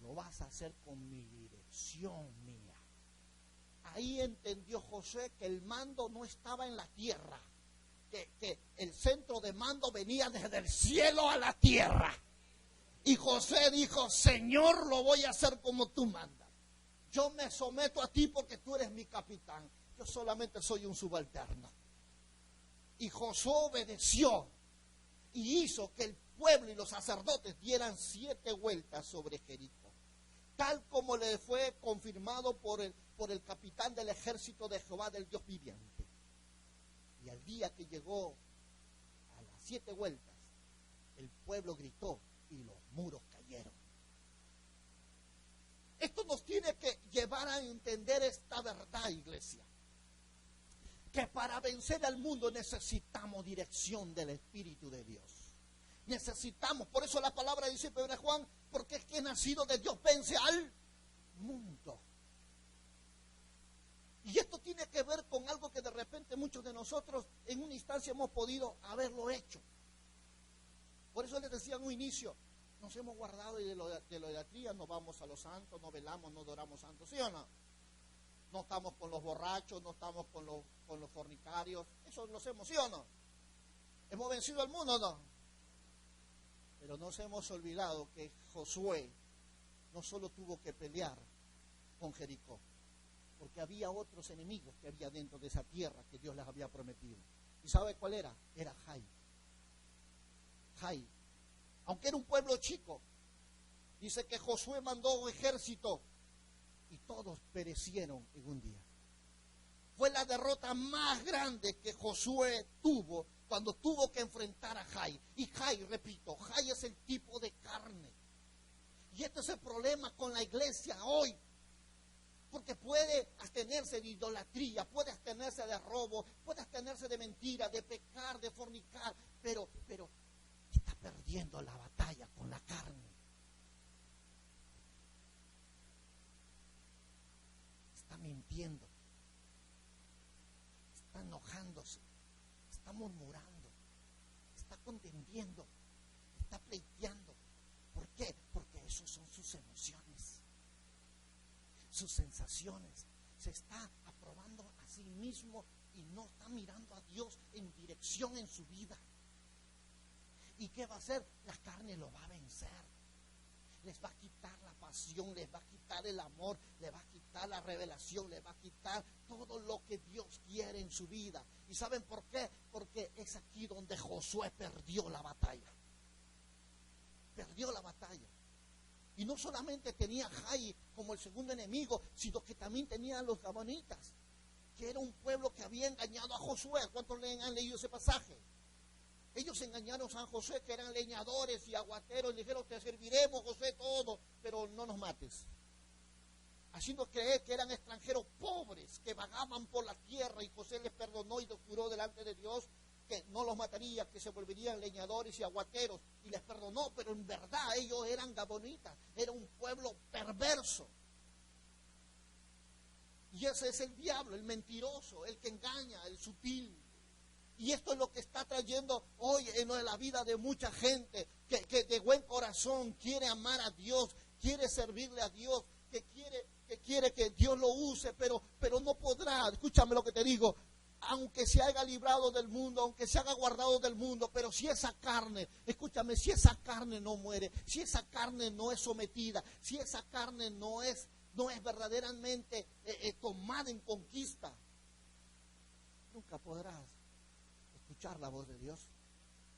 Lo vas a hacer con mi dirección mía. Ahí entendió Josué que el mando no estaba en la tierra, que el centro de mando venía desde el cielo a la tierra. Y Josué dijo, Señor, lo voy a hacer como tú mandas. Yo me someto a ti porque tú eres mi capitán. Yo solamente soy un subalterno. Y Josué obedeció y hizo que el pueblo y los sacerdotes dieran 7 vueltas sobre Jericó, tal como le fue confirmado por el capitán del ejército de Jehová, del Dios viviente. Y al día que llegó a las 7 vueltas, el pueblo gritó y los muros cayeron. Esto nos tiene que llevar a entender esta verdad, iglesia. Que para vencer al mundo necesitamos dirección del Espíritu de Dios. Necesitamos, por eso la palabra dice en 1 Juan, porque es que nacido de Dios vence al mundo. Y esto tiene que ver con algo que de repente muchos de nosotros en una instancia hemos podido haberlo hecho. Por eso les decía en un inicio, nos hemos guardado de la idolatría, no vamos a los santos, no velamos, no adoramos santos, ¿sí o no? No estamos con los borrachos, no estamos con los fornicarios, eso lo hacemos, ¿sí o no? ¿Hemos vencido al mundo o no? Pero nos hemos olvidado que Josué no solo tuvo que pelear con Jericó, porque había otros enemigos que había dentro de esa tierra que Dios les había prometido. ¿Y sabe cuál era? Era Jai. Jai. Aunque era un pueblo chico, dice que Josué mandó un ejército y todos perecieron en un día. Fue la derrota más grande que Josué tuvo cuando tuvo que enfrentar a Jai. Y Jai, repito, Jai es el tipo de carne. Y este es el problema con la iglesia hoy. Porque puede abstenerse de idolatría, puede abstenerse de robo, puede abstenerse de mentira, de pecar, de fornicar, pero está perdiendo la batalla con la carne. Está mintiendo, está enojándose, está murmurando, está contendiendo, está pleiteando. ¿Por qué? Porque esos son sus emociones, sus sensaciones. Se está aprobando a sí mismo y no está mirando a Dios en dirección en su vida. ¿Y qué va a hacer? La carne lo va a vencer. Les va a quitar la pasión, les va a quitar el amor, les va a quitar la revelación, les va a quitar todo lo que Dios quiere en su vida. ¿Y saben por qué? Porque es aquí donde Josué perdió la batalla. Perdió la batalla. Y no solamente tenía a Jai como el segundo enemigo, sino que también tenía a los gabonitas, que era un pueblo que había engañado a Josué. ¿Cuántos han leído ese pasaje? Ellos engañaron a Josué, que eran leñadores y aguateros, y le dijeron: te serviremos, Josué, todo, pero no nos mates. Haciendo creer que eran extranjeros pobres, que vagaban por la tierra, y José les perdonó y los juró delante de Dios que no los mataría, que se volverían leñadores y aguateros, y les perdonó, pero en verdad ellos eran gabonitas, era un pueblo perverso. Y ese es el diablo, el mentiroso, el que engaña, el sutil. Y esto es lo que está trayendo hoy en la vida de mucha gente, que de buen corazón quiere amar a Dios, quiere servirle a Dios, que quiere que Dios lo use, pero no podrá. Escúchame lo que te digo. Aunque se haya librado del mundo, aunque se haya guardado del mundo, pero si esa carne, escúchame, si esa carne no muere, si esa carne no es sometida, si esa carne no es verdaderamente tomada en conquista, nunca podrás escuchar la voz de Dios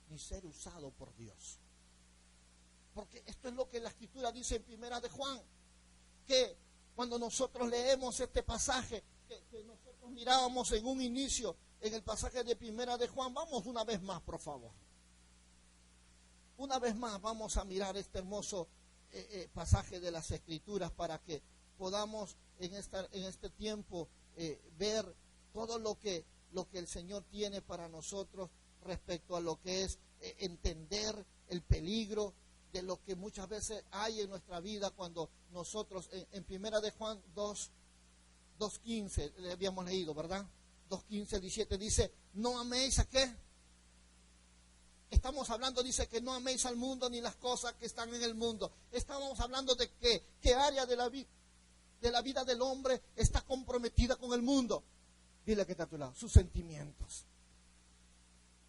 ni ser usado por Dios. Porque esto es lo que la Escritura dice en Primera de Juan, que cuando nosotros leemos este pasaje que nosotros mirábamos en un inicio, en el pasaje de Primera de Juan, vamos una vez más, por favor. Una vez más vamos a mirar este hermoso pasaje de las Escrituras para que podamos en este tiempo ver todo lo que el Señor tiene para nosotros respecto a lo que es entender el peligro de lo que muchas veces hay en nuestra vida cuando nosotros, en Primera de Juan 2:15, le habíamos leído, ¿verdad? 2:15, 17, dice: no améis a qué. Estamos hablando, dice, que no améis al mundo ni las cosas que están en el mundo. Estamos hablando de qué área de la vida del hombre está comprometida con el mundo. Dile que está a tu lado: sus sentimientos.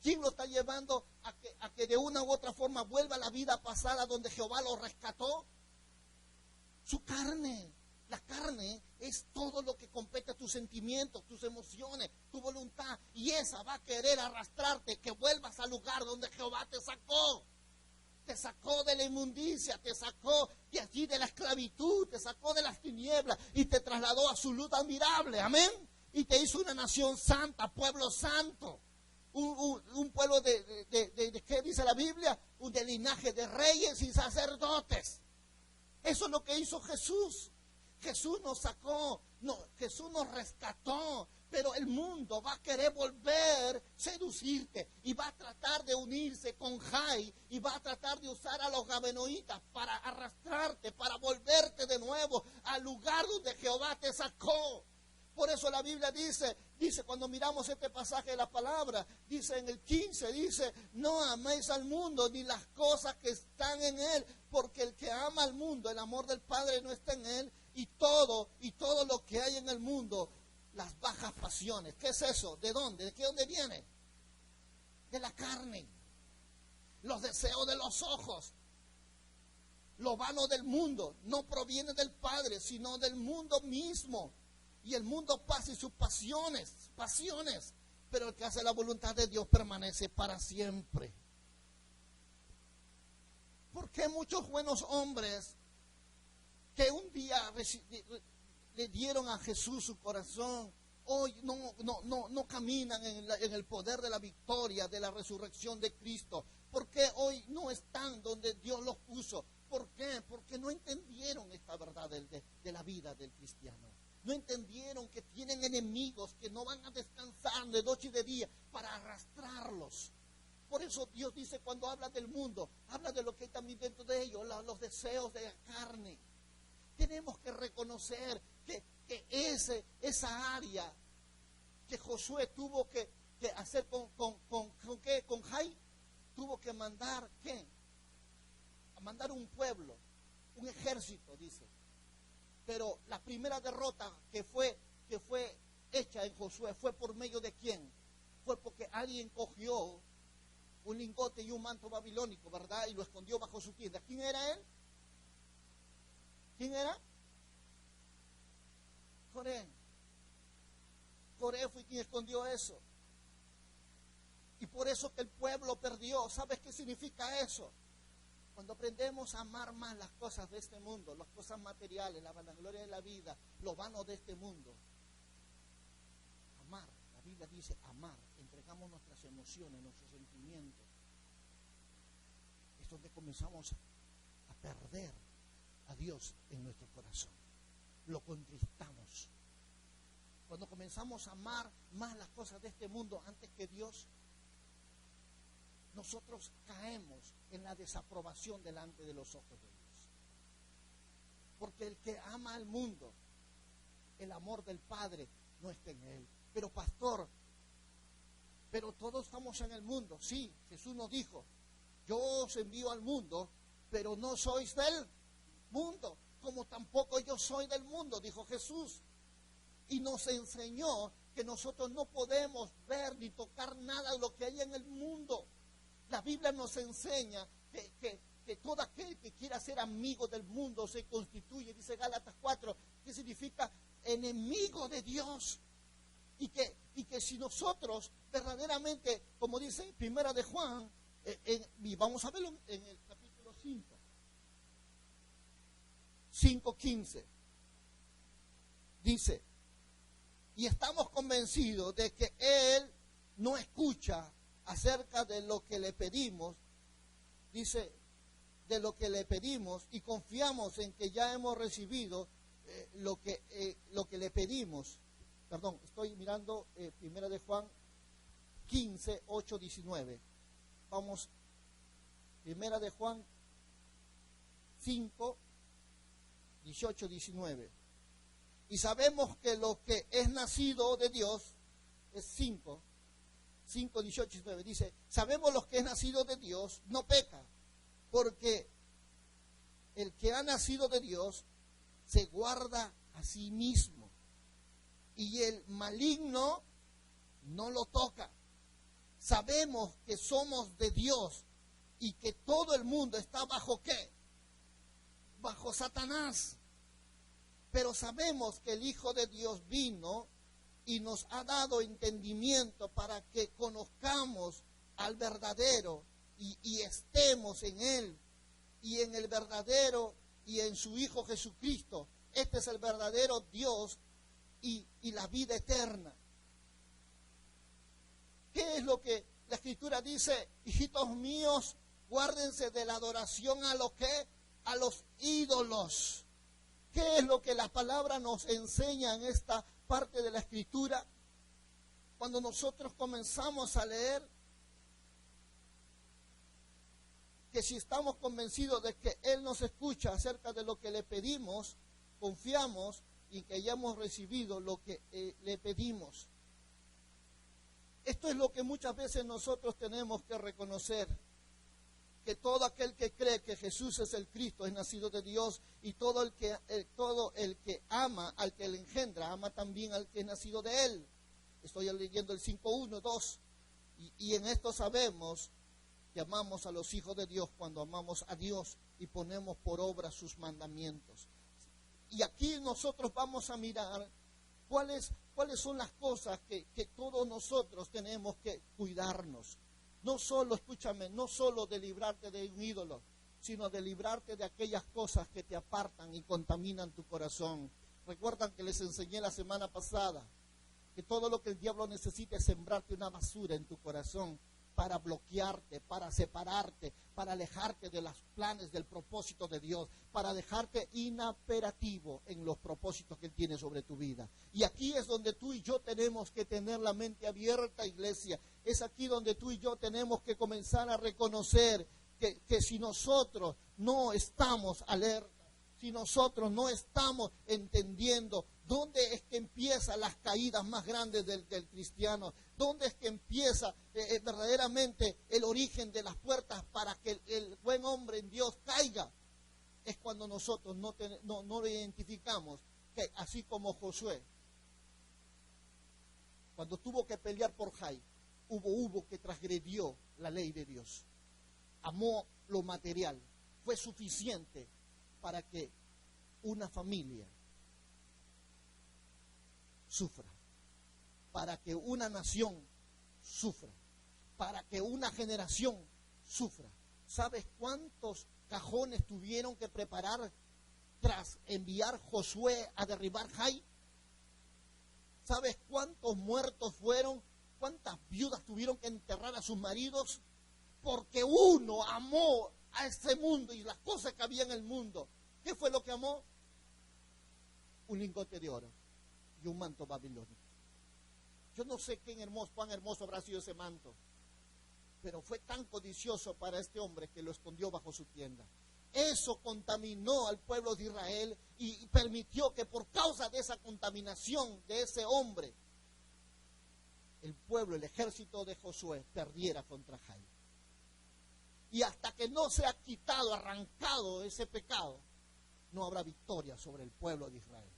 ¿Quién lo está llevando a que de una u otra forma vuelva a la vida pasada donde Jehová lo rescató? Su carne. La carne es todo lo que compete a tus sentimientos, tus emociones, tu voluntad. Y esa va a querer arrastrarte, que vuelvas al lugar donde Jehová te sacó. Te sacó de la inmundicia, te sacó de allí de la esclavitud, te sacó de las tinieblas y te trasladó a su luz admirable. Amén. Y te hizo una nación santa, pueblo santo. Un pueblo de ¿qué dice la Biblia? De linaje de reyes y sacerdotes. Eso es lo que hizo Jesús. Jesús nos sacó, Jesús nos rescató, pero el mundo va a querer volver a seducirte y va a tratar de unirse con Jai y va a tratar de usar a los gabenoítas para arrastrarte, para volverte de nuevo al lugar donde Jehová te sacó. Por eso la Biblia dice cuando miramos este pasaje de la palabra, dice en el 15, dice: no améis al mundo ni las cosas que están en él, porque el que ama al mundo, el amor del Padre no está en él, y todo lo que hay en el mundo, las bajas pasiones. ¿Qué es eso? ¿De dónde? ¿De dónde viene? De la carne. los deseos de los ojos, lo vano del mundo, no proviene del Padre, sino del mundo mismo. Y el mundo pasa y sus pasiones, pero el que hace la voluntad de Dios permanece para siempre. ¿Por qué muchos buenos hombres que un día le dieron a Jesús su corazón, hoy no caminan en el poder de la victoria, de la resurrección de Cristo? ¿Por qué hoy no están donde Dios los puso? ¿Por qué? Porque no entendieron esta verdad de la vida del cristiano. No entendieron que tienen enemigos que no van a descansar de noche y de día para arrastrarlos. Por eso Dios dice, cuando habla del mundo, habla de lo que hay también dentro de ellos, los deseos de la carne. Tenemos que reconocer que esa área que Josué tuvo que hacer con Jai, tuvo que mandar, ¿qué? A mandar un pueblo, un ejército, dice. Pero la primera derrota que fue hecha en Josué fue por medio de quién? Fue porque alguien cogió un lingote y un manto babilónico, ¿verdad? Y lo escondió bajo su tienda. ¿Quién era él? ¿Quién era? Coré. Coré fue quien escondió eso. Y por eso que el pueblo perdió. ¿Sabes qué significa eso? Cuando aprendemos a amar más las cosas de este mundo, las cosas materiales, la vanagloria de la vida, lo vano de este mundo. Amar, la Biblia dice amar, entregamos nuestras emociones, nuestros sentimientos. Es donde comenzamos a perder a Dios en nuestro corazón. Lo contristamos. Cuando comenzamos a amar más las cosas de este mundo antes que Dios, nosotros caemos en la desaprobación delante de los ojos de Dios. Porque el que ama al mundo, el amor del Padre no está en él. Pero pastor, pero todos estamos en el mundo. Sí, Jesús nos dijo, yo os envío al mundo, pero no sois del mundo, como tampoco yo soy del mundo, dijo Jesús. Y nos enseñó que nosotros no podemos ver ni tocar nada de lo que hay en el mundo. La Biblia nos enseña que todo aquel que quiera ser amigo del mundo se constituye, dice Gálatas 4, que significa enemigo de Dios. Y que si nosotros verdaderamente, como dice Primera de Juan, y vamos a verlo en el capítulo 5:15, dice, y estamos convencidos de que Él no escucha acerca de lo que le pedimos, dice, de lo que le pedimos, y confiamos en que ya hemos recibido lo que le pedimos. Perdón, estoy mirando Primera de Juan 15, 8, 19. Vamos, Primera de Juan 5, 18, 19. Y sabemos que lo que es nacido de Dios, es 5, 18, 19, dice, sabemos lo que es nacido de Dios, no peca, porque el que ha nacido de Dios se guarda a sí mismo, y el maligno no lo toca. Sabemos que somos de Dios y que todo el mundo está bajo ¿qué? Bajo Satanás. Pero sabemos que el Hijo de Dios vino y nos ha dado entendimiento para que conozcamos al verdadero y estemos en Él y en el verdadero y en su Hijo Jesucristo. Este es el verdadero Dios y la vida eterna. ¿Qué es lo que la Escritura dice? Hijitos míos, guárdense de la adoración a lo que, a los ídolos. ¿Qué es lo que la palabra nos enseña en esta parte de la Escritura? Cuando nosotros comenzamos a leer, que si estamos convencidos de que Él nos escucha acerca de lo que le pedimos, confiamos y que ya hemos recibido lo que le pedimos. Esto es lo que muchas veces nosotros tenemos que reconocer, que todo aquel que cree que Jesús es el Cristo es nacido de Dios, y todo el que ama al que le engendra, ama también al que es nacido de Él. Estoy leyendo el 5:1, 2, y en esto sabemos que amamos a los hijos de Dios cuando amamos a Dios y ponemos por obra sus mandamientos. Y aquí nosotros vamos a mirar cuáles son las cosas que todos nosotros tenemos que cuidarnos. No solo, escúchame, no solo de librarte de un ídolo, sino de librarte de aquellas cosas que te apartan y contaminan tu corazón. Recuerdan que les enseñé la semana pasada que todo lo que el diablo necesita es sembrarte una basura en tu corazón para bloquearte, para separarte, para alejarte de los planes, del propósito de Dios, para dejarte inoperativo en los propósitos que Él tiene sobre tu vida. Y aquí es donde tú y yo tenemos que tener la mente abierta, iglesia. Es aquí donde tú y yo tenemos que comenzar a reconocer que si nosotros no estamos alertas, si nosotros no estamos entendiendo dónde es que empiezan las caídas más grandes del cristiano, dónde es que empieza verdaderamente el origen de las puertas para que el buen hombre en Dios caiga, es cuando nosotros no lo identificamos, que así como Josué, cuando tuvo que pelear por Jai, hubo que transgredió la ley de Dios, amó lo material, fue suficiente para que una familia sufra, para que una nación sufra, para que una generación sufra. ¿Sabes cuántos cajones tuvieron que preparar tras enviar Josué a derribar Jai? ¿Sabes cuántos muertos fueron? ¿Cuántas viudas tuvieron que enterrar a sus maridos? Porque uno amó a este mundo y las cosas que había en el mundo. ¿Qué fue lo que amó? Un lingote de oro y un manto babilónico. Yo no sé cuán hermoso habrá sido ese manto, pero fue tan codicioso para este hombre que lo escondió bajo su tienda. Eso contaminó al pueblo de Israel y permitió que por causa de esa contaminación de ese hombre, el pueblo, el ejército de Josué perdiera contra Jai. Y hasta que no sea quitado, arrancado ese pecado, no habrá victoria sobre el pueblo de Israel.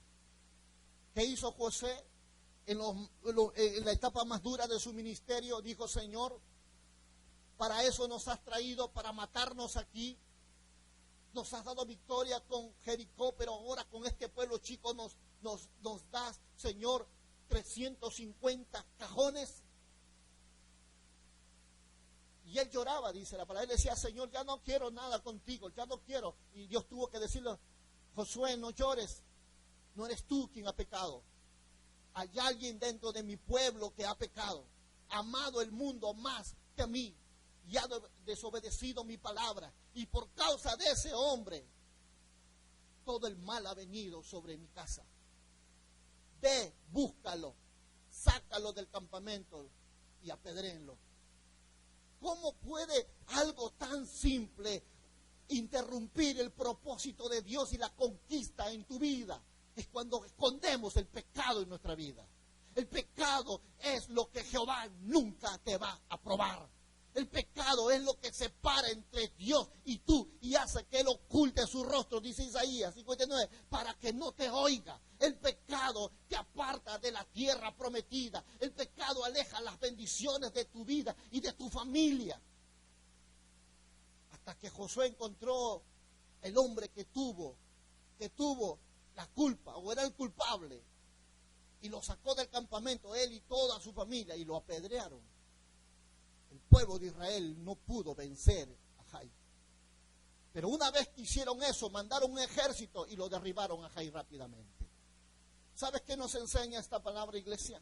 ¿Qué hizo José? En la etapa más dura de su ministerio, dijo: Señor, para eso nos has traído, para matarnos aquí. Nos has dado victoria con Jericó, pero ahora con este pueblo chico nos das, Señor, 350 cajones. Y él lloraba, dice la palabra. Él decía: Señor, ya no quiero nada contigo, ya no quiero. Y Dios tuvo que decirle: Josué, no llores, no eres tú quien ha pecado. Hay alguien dentro de mi pueblo que ha pecado, amado el mundo más que a mí, y ha desobedecido mi palabra. Y por causa de ese hombre, todo el mal ha venido sobre mi casa. Ve, búscalo, sácalo del campamento y apedréenlo. ¿Cómo puede algo tan simple interrumpir el propósito de Dios y la conquista en tu vida? Es cuando escondemos el pecado en nuestra vida. El pecado es lo que Jehová nunca te va a aprobar. El pecado es lo que separa entre Dios y tú y hace que Él oculte su rostro, dice Isaías 59, para que no te oiga. El pecado te aparta de la tierra prometida. El pecado aleja las bendiciones de tu vida y de tu familia. Hasta que Josué encontró el hombre que tuvo la culpa, o era el culpable, y lo sacó del campamento, él y toda su familia, y lo apedrearon. El pueblo de Israel no pudo vencer a Jai. Pero una vez que hicieron eso, mandaron un ejército y lo derribaron a Jai rápidamente. ¿Sabes qué nos enseña esta palabra, iglesia?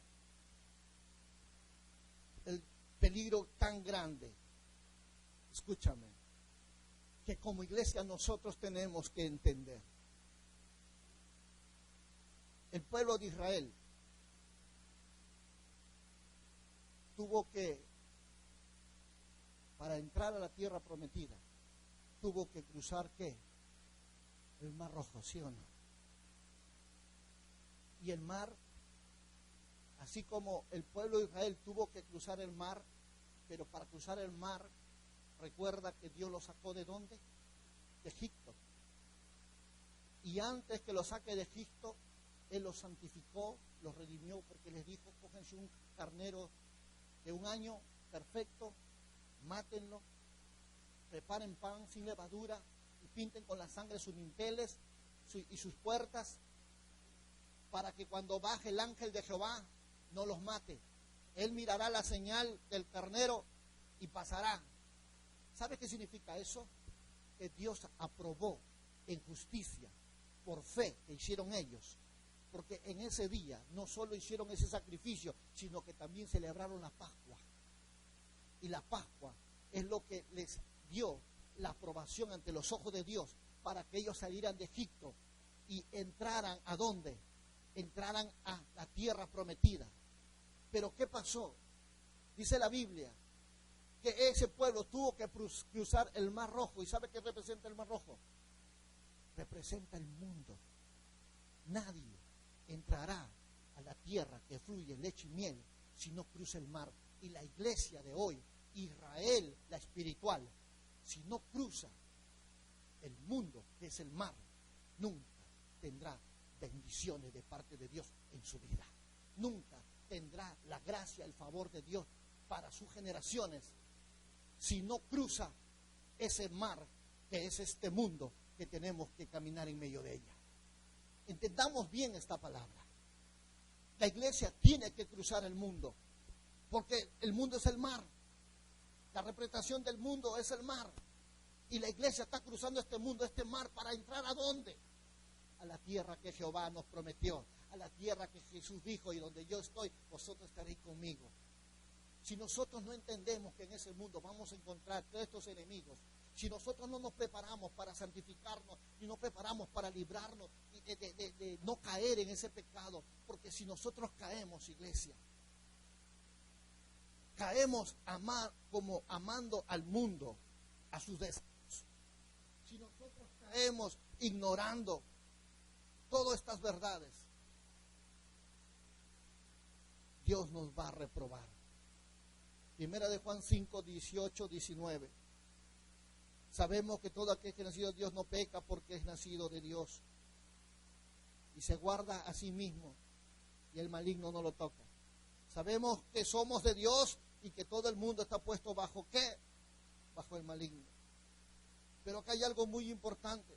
El peligro tan grande, escúchame, que como iglesia nosotros tenemos que entender. El pueblo de Israel tuvo que, para entrar a la tierra prometida, tuvo que cruzar, ¿qué? El Mar Rojo, ¿sí o no? Y el mar, así como el pueblo de Israel tuvo que cruzar el mar, pero para cruzar el mar, recuerda que Dios lo sacó ¿de dónde? De Egipto. Y antes que lo saque de Egipto, Él los santificó, los redimió, porque les dijo: cógense un carnero de un año perfecto, mátenlo preparen pan sin levadura y pinten con la sangre sus dinteles y sus puertas, para que cuando baje el ángel de Jehová no los mate. Él mirará la señal del carnero y pasará. ¿Sabe qué significa eso? Que Dios aprobó en justicia, por fe que hicieron ellos, porque en ese día no solo hicieron ese sacrificio, sino que también celebraron la Pascua. Y la Pascua es lo que les dio la aprobación ante los ojos de Dios para que ellos salieran de Egipto y entraran ¿a dónde? Entraran a la tierra prometida. Pero ¿qué pasó? Dice la Biblia que ese pueblo tuvo que cruzar el Mar Rojo. ¿Y sabe qué representa el Mar Rojo? Representa el mundo. Nadie entrará a la tierra que fluye leche y miel si no cruza el mar. Y la iglesia de hoy, Israel, la espiritual, si no cruza el mundo que es el mar, nunca tendrá bendiciones de parte de Dios en su vida. Nunca tendrá la gracia, el favor de Dios para sus generaciones si no cruza ese mar que es este mundo que tenemos que caminar en medio de ella. Entendamos bien esta palabra. La iglesia tiene que cruzar el mundo, porque el mundo es el mar. La representación del mundo es el mar. Y la iglesia está cruzando este mundo, este mar, para entrar ¿a dónde? A la tierra que Jehová nos prometió, a la tierra que Jesús dijo: y donde yo estoy, vosotros estaréis conmigo. Si nosotros no entendemos que en ese mundo vamos a encontrar todos estos enemigos, si nosotros no nos preparamos para santificarnos y nos preparamos para librarnos de no caer en ese pecado, porque si nosotros caemos, iglesia, caemos como amando al mundo, a sus deseos. Si nosotros caemos ignorando todas estas verdades, Dios nos va a reprobar. Primera de Juan 5, 18, 19. Sabemos que todo aquel que es nacido de Dios no peca porque es nacido de Dios y se guarda a sí mismo y el maligno no lo toca. Sabemos que somos de Dios y que todo el mundo está puesto bajo ¿qué? Bajo el maligno. Pero acá hay algo muy importante,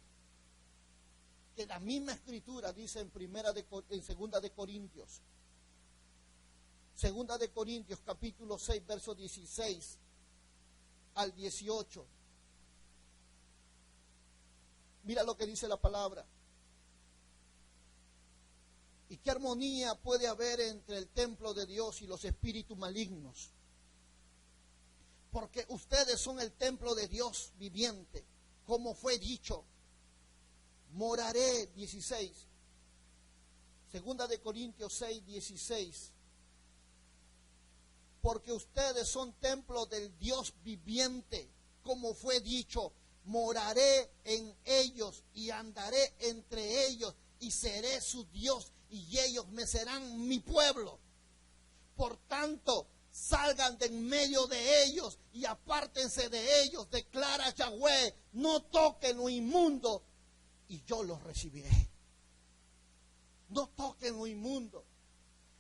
que la misma escritura dice en segunda de Corintios capítulo 6, verso 16 al 18. Mira lo que dice la palabra. ¿Y qué armonía puede haber entre el templo de Dios y los espíritus malignos? Porque ustedes son el templo de Dios viviente, como fue dicho. Moraré, 16. Segunda de Corintios 6, 16. Porque ustedes son templo del Dios viviente, como fue dicho. Moraré en ellos y andaré entre ellos y seré su Dios y ellos me serán mi pueblo. Por tanto, salgan de en medio de ellos y apártense de ellos, declara Yahweh, no toquen lo inmundo y yo los recibiré. No toquen lo inmundo.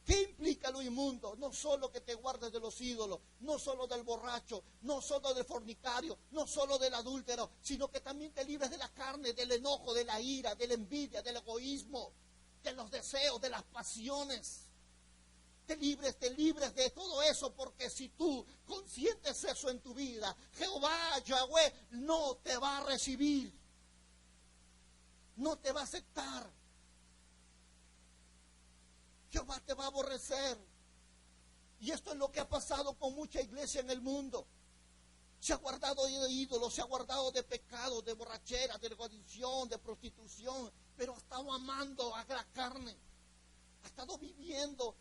¿Qué implica lo inmundo? No solo que te guardes de los ídolos, no solo del borracho, no solo del fornicario, no solo del adúltero, sino que también te libres de la carne, del enojo, de la ira, de la envidia, del egoísmo, de los deseos, de las pasiones. Te libres de todo eso, porque si tú consientes eso en tu vida, Jehová, Yahweh, no te va a recibir, no te va a aceptar. Jehová te va a aborrecer. Y esto es lo que ha pasado con mucha iglesia en el mundo. Se ha guardado de ídolos, se ha guardado de pecados, de borrachera, de adicción, de prostitución, pero ha estado amando a la carne. Ha estado viviendo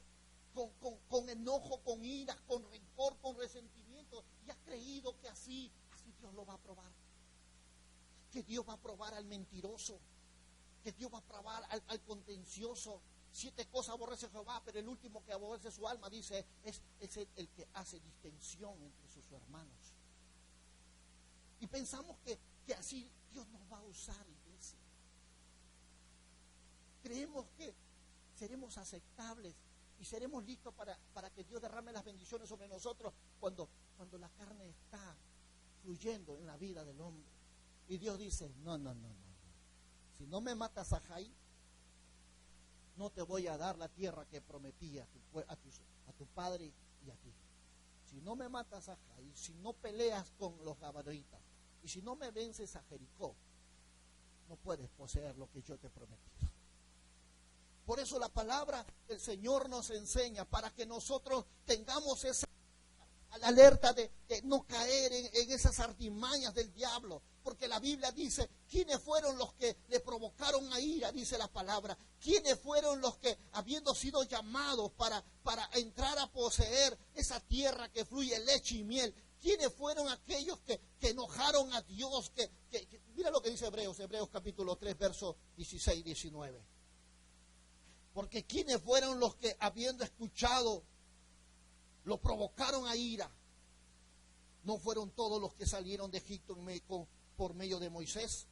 con enojo, con ira, con rencor, con resentimiento, y ha creído que así Dios lo va a probar. Que Dios va a probar al mentiroso, que Dios va a probar al contencioso. 7 cosas aborrece Jehová, pero el último que aborrece su alma, dice, es el que hace distensión entre sus hermanos. Y pensamos que así Dios nos va a usar, iglesia. Creemos que seremos aceptables y seremos listos para que Dios derrame las bendiciones sobre nosotros cuando la carne está influyendo en la vida del hombre. Y Dios dice, no. Si no me matas a Jair, no te voy a dar la tierra que prometí a tu padre y a ti. Si no me matas a Jair, si no peleas con los gabaonitas, y si no me vences a Jericó, no puedes poseer lo que yo te he prometido. Por eso la palabra del Señor nos enseña, para que nosotros tengamos esa alerta de no caer en esas artimañas del diablo. Porque la Biblia dice, ¿quiénes fueron los que le provocaron a ira? Dice la palabra. ¿Quiénes fueron los que, habiendo sido llamados para entrar a poseer esa tierra que fluye leche y miel? ¿Quiénes fueron aquellos que enojaron a Dios? Mira lo que dice Hebreos capítulo 3, versos 16 y 19. Porque ¿quiénes fueron los que, habiendo escuchado, lo provocaron a ira? ¿No fueron todos los que salieron de Egipto por medio de Moisés?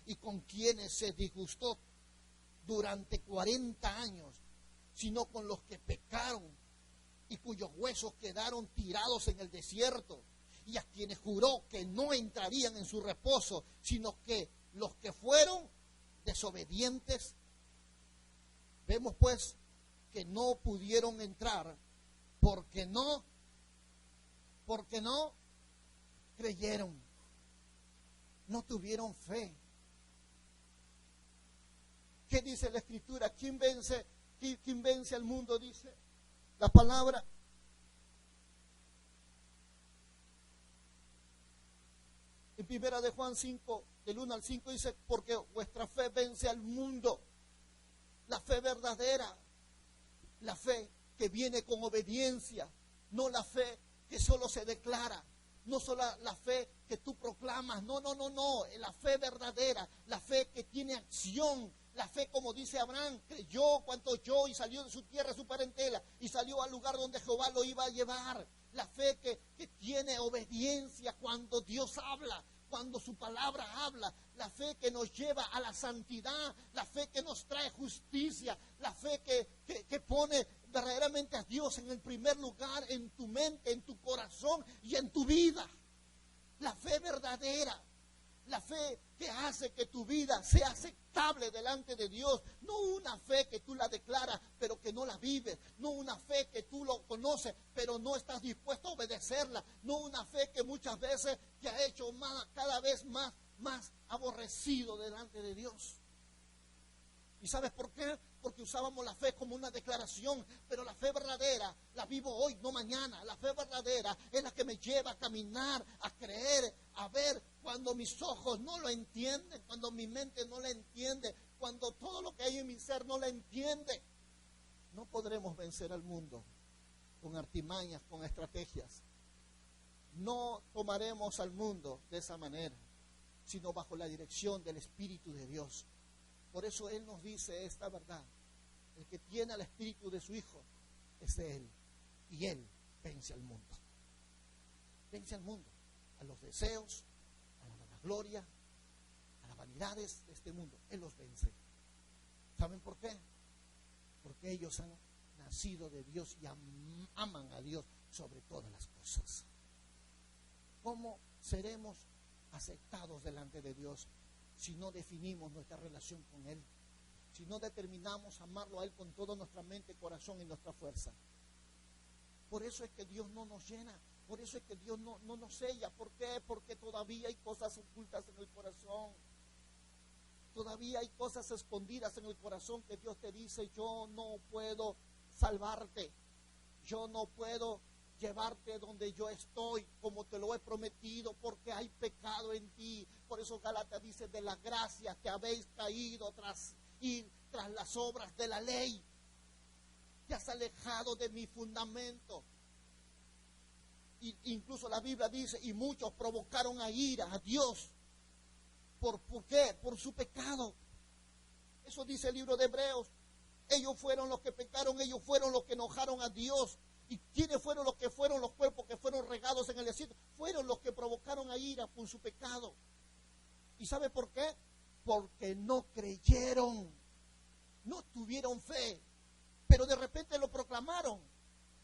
Y con quienes se disgustó durante 40 años, sino con los que pecaron y cuyos huesos quedaron tirados en el desierto, y a quienes juró que no entrarían en su reposo, sino que los que fueron desobedientes. Vemos pues que no pudieron entrar porque no creyeron, no tuvieron fe. ¿Qué dice la Escritura? ¿Quién vence al mundo? Dice la palabra. En primera de Juan 5, del 1 al 5 dice, porque vuestra fe vence al mundo. La fe verdadera, la fe que viene con obediencia, no la fe que solo se declara, no solo la fe que tú proclamas, no, la fe verdadera, la fe que tiene acción, la fe como dice Abraham, creyó cuanto oyó y salió de su tierra, su parentela, y salió al lugar donde Jehová lo iba a llevar. La fe que tiene obediencia cuando Dios habla, cuando su palabra habla, la fe que nos lleva a la santidad, la fe que nos trae justicia, la fe que pone verdaderamente a Dios en el primer lugar en tu mente, en tu corazón y en tu vida. La fe verdadera, la fe que hace que tu vida sea aceptable delante de Dios, no una fe que tú la declaras pero que no la vives, no una fe que tú lo conoces pero no estás dispuesto a obedecerla, no una fe que muchas veces te ha hecho cada vez más aborrecido delante de Dios. ¿Y sabes por qué? Porque usábamos la fe como una declaración, pero la fe verdadera la vivo hoy, no mañana. La fe verdadera es la que me lleva a caminar, a creer, a ver cuando mis ojos no lo entienden, cuando mi mente no la entiende, cuando todo lo que hay en mi ser no la entiende. No podremos vencer al mundo con artimañas, con estrategias. No tomaremos al mundo de esa manera, sino bajo la dirección del Espíritu de Dios. Por eso Él nos dice esta verdad. El que tiene al Espíritu de su Hijo es de Él. Y Él vence al mundo. Vence al mundo. A los deseos, a la vanagloria, a las vanidades de este mundo. Él los vence. ¿Saben por qué? Porque ellos han nacido de Dios y aman a Dios sobre todas las cosas. ¿Cómo seremos aceptados delante de Dios si no definimos nuestra relación con Él? Si no determinamos amarlo a Él con toda nuestra mente, corazón y nuestra fuerza. Por eso es que Dios no nos llena. Por eso es que Dios no nos sella. ¿Por qué? Porque todavía hay cosas ocultas en el corazón. Todavía hay cosas escondidas en el corazón que Dios te dice, yo no puedo salvarte. Yo no puedo llevarte donde yo estoy, como te lo he prometido, porque hay pecado en ti. Por eso Gálatas dice, de la gracia que habéis caído tras las obras de la ley. Te has alejado de mi fundamento. Incluso la Biblia dice, y muchos provocaron a ira a Dios. ¿Por qué? Por su pecado. Eso dice el libro de Hebreos. Ellos fueron los que pecaron, ellos fueron los que enojaron a Dios. ¿Y quiénes fueron los que fueron los cuerpos que fueron regados en el desierto? Fueron los que provocaron a ira por su pecado. ¿Y sabe por qué? Porque no creyeron, no tuvieron fe, pero de repente lo proclamaron,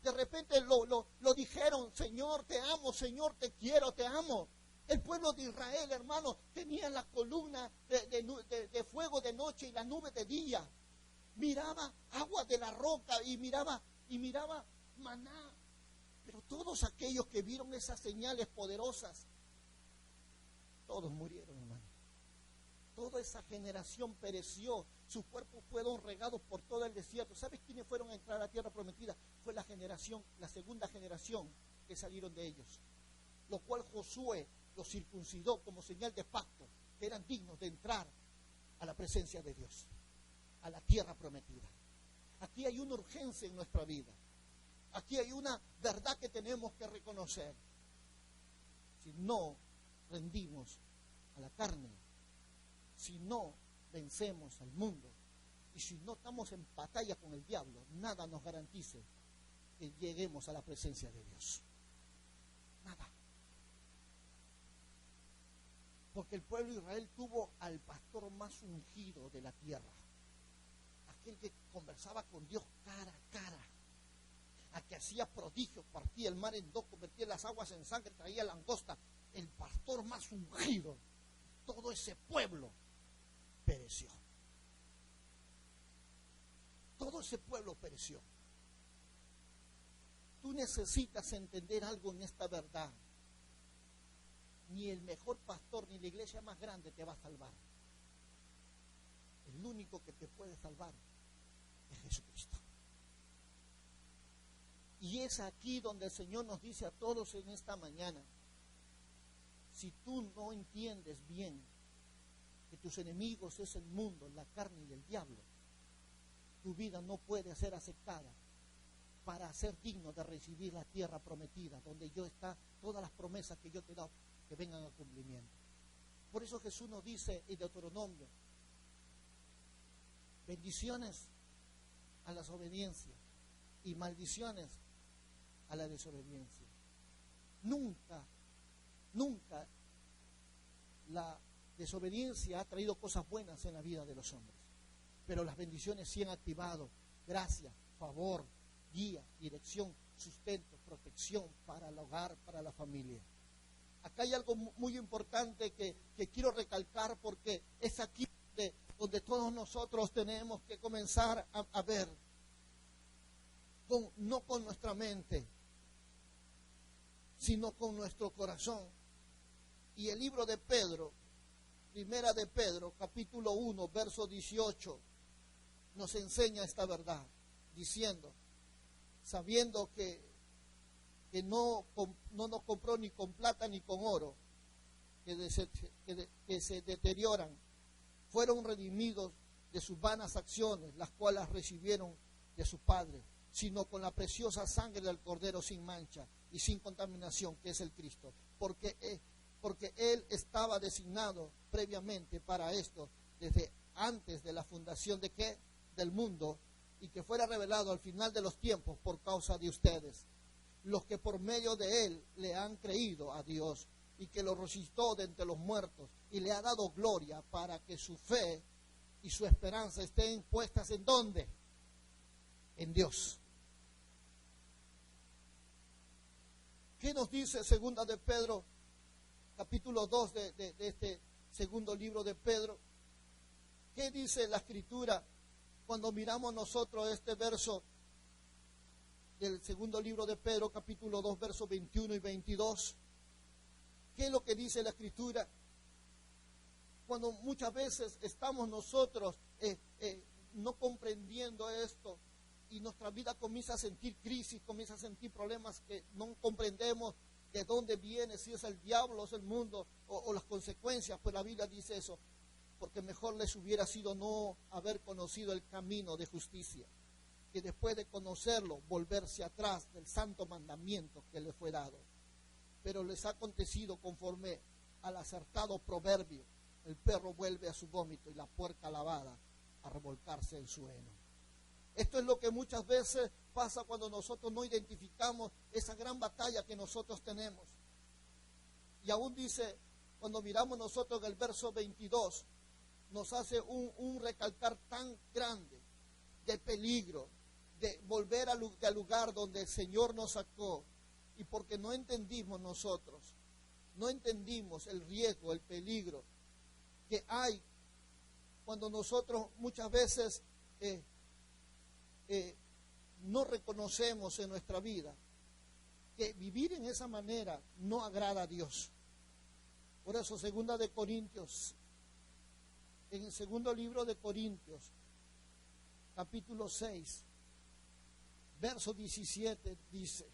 de repente lo dijeron, Señor te amo, Señor te quiero, te amo. El pueblo de Israel, hermano, tenía la columna de fuego de noche y la nube de día. Miraba agua de la roca y miraba maná. Pero todos aquellos que vieron esas señales poderosas, todos murieron, hermano. Toda esa generación pereció. Sus cuerpos fueron regados por todo el desierto. ¿Sabes quiénes fueron a entrar a la tierra prometida? Fue la segunda generación que salieron de ellos. Lo cual Josué los circuncidó como señal de pacto, que eran dignos de entrar a la presencia de Dios, a la tierra prometida. Aquí hay una urgencia en nuestra vida. Aquí hay una verdad que tenemos que reconocer. Si no rendimos a la carne, si no vencemos al mundo y si no estamos en batalla con el diablo, nada nos garantice que lleguemos a la presencia de Dios. Nada. Porque el pueblo de Israel tuvo al pastor más ungido de la tierra, aquel que conversaba con Dios cara a cara, a que hacía prodigios, partía el mar en dos, convertía las aguas en sangre, traía langosta. El pastor más ungido. Todo ese pueblo pereció. Todo ese pueblo pereció. Tú necesitas entender algo en esta verdad. Ni el mejor pastor ni la iglesia más grande te va a salvar. El único que te puede salvar es Jesucristo. Y es aquí donde el Señor nos dice a todos en esta mañana: si tú no entiendes bien que tus enemigos es el mundo, la carne y el diablo, tu vida no puede ser aceptada para ser digno de recibir la tierra prometida, donde yo está todas las promesas que yo te he dado, que vengan a cumplimiento. Por eso Jesús nos dice en Deuteronomio: bendiciones a la obediencia y maldiciones a la desobediencia. Nunca la desobediencia ha traído cosas buenas en la vida de los hombres, pero las bendiciones sí han activado gracia, favor, guía, dirección, sustento, protección para el hogar, para la familia. Acá hay algo muy importante que quiero recalcar, porque es aquí donde todos nosotros tenemos que comenzar a ver, no con nuestra mente, sino con nuestro corazón. Y el libro de Pedro, primera de Pedro, capítulo 1, verso 18, nos enseña esta verdad, diciendo: sabiendo que no nos compró ni con plata ni con oro, que se deterioran, fueron redimidos de sus vanas acciones, las cuales recibieron de su Padre, sino con la preciosa sangre del Cordero sin mancha y sin contaminación, que es el Cristo, porque Él estaba designado previamente para esto, desde antes de la fundación de ¿qué? Del mundo, y que fuera revelado al final de los tiempos por causa de ustedes, los que por medio de Él le han creído a Dios, y que lo resucitó de entre los muertos, y le ha dado gloria, para que su fe y su esperanza estén puestas ¿en dónde? En Dios. ¿Qué nos dice segunda de Pedro, capítulo 2 de este segundo libro de Pedro? ¿Qué dice la Escritura cuando miramos nosotros este verso del segundo libro de Pedro, capítulo 2, versos 21 y 22? ¿Qué es lo que dice la Escritura? Cuando muchas veces estamos nosotros no comprendiendo esto, y nuestra vida comienza a sentir crisis, comienza a sentir problemas que no comprendemos de dónde viene, si es el diablo, o es el mundo, o las consecuencias. Pues la Biblia dice eso, porque mejor les hubiera sido no haber conocido el camino de justicia, que después de conocerlo, volverse atrás del santo mandamiento que les fue dado. Pero les ha acontecido conforme al acertado proverbio: el perro vuelve a su vómito y la puerca lavada a revolcarse en su heno. Esto es lo que muchas veces pasa cuando nosotros no identificamos esa gran batalla que nosotros tenemos. Y aún dice, cuando miramos nosotros en el verso 22, nos hace un recalcar tan grande del peligro de volver al lugar donde el Señor nos sacó. Y porque no entendimos nosotros no entendimos el riesgo, el peligro que hay cuando nosotros muchas veces no reconocemos en nuestra vida que vivir en esa manera no agrada a Dios. Por eso, segunda de Corintios, en el segundo libro de Corintios, capítulo 6, verso 17, dice: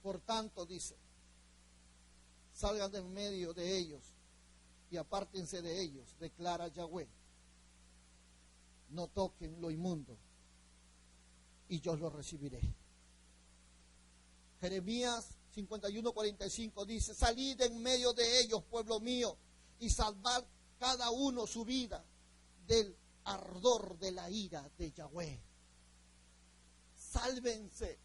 por tanto, dice, salgan de en medio de ellos y apártense de ellos, declara Yahweh. No toquen lo inmundo y yo lo recibiré. Jeremías 51:45 dice: salid en medio de ellos, pueblo mío, y salvad cada uno su vida del ardor de la ira de Yahweh. Sálvense,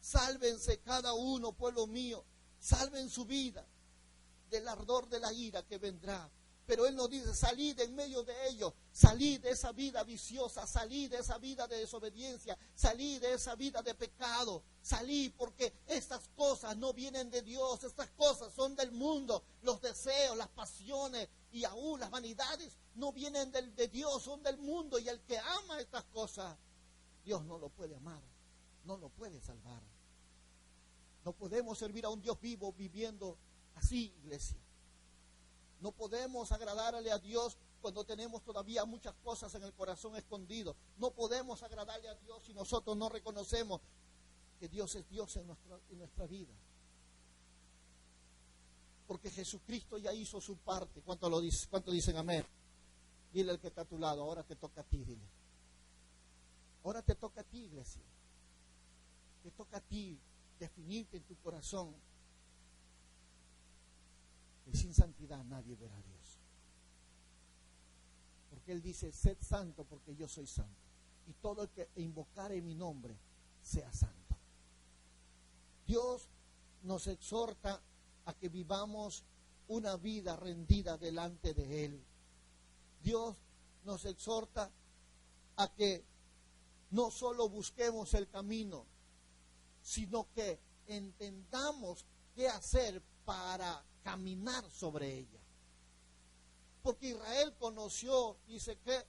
sálvense cada uno, pueblo mío, salven su vida del ardor de la ira que vendrá. Pero Él nos dice: salid en medio de ellos, salid de esa vida viciosa, salid de esa vida de desobediencia, salid de esa vida de pecado, salid, porque estas cosas no vienen de Dios, estas cosas son del mundo, los deseos, las pasiones y aún las vanidades no vienen de Dios, son del mundo, y el que ama estas cosas, Dios no lo puede amar, no lo puede salvar. No podemos servir a un Dios vivo viviendo así, iglesia. No podemos agradarle a Dios cuando tenemos todavía muchas cosas en el corazón escondido. No podemos agradarle a Dios si nosotros no reconocemos que Dios es Dios en nuestra vida. Porque Jesucristo ya hizo su parte. ¿Cuánto dicen amén? Dile al que está a tu lado: ahora te toca a ti, dile. Ahora te toca a ti, iglesia. Te toca a ti definirte en tu corazón que sin santidad nadie verá a Dios. Porque Él dice: sed santo porque yo soy santo, y todo el que invocare mi nombre sea santo. Dios nos exhorta a que vivamos una vida rendida delante de Él. Dios nos exhorta a que no solo busquemos el camino, sino que entendamos qué hacer para caminar sobre ella. Porque Israel conoció, dice que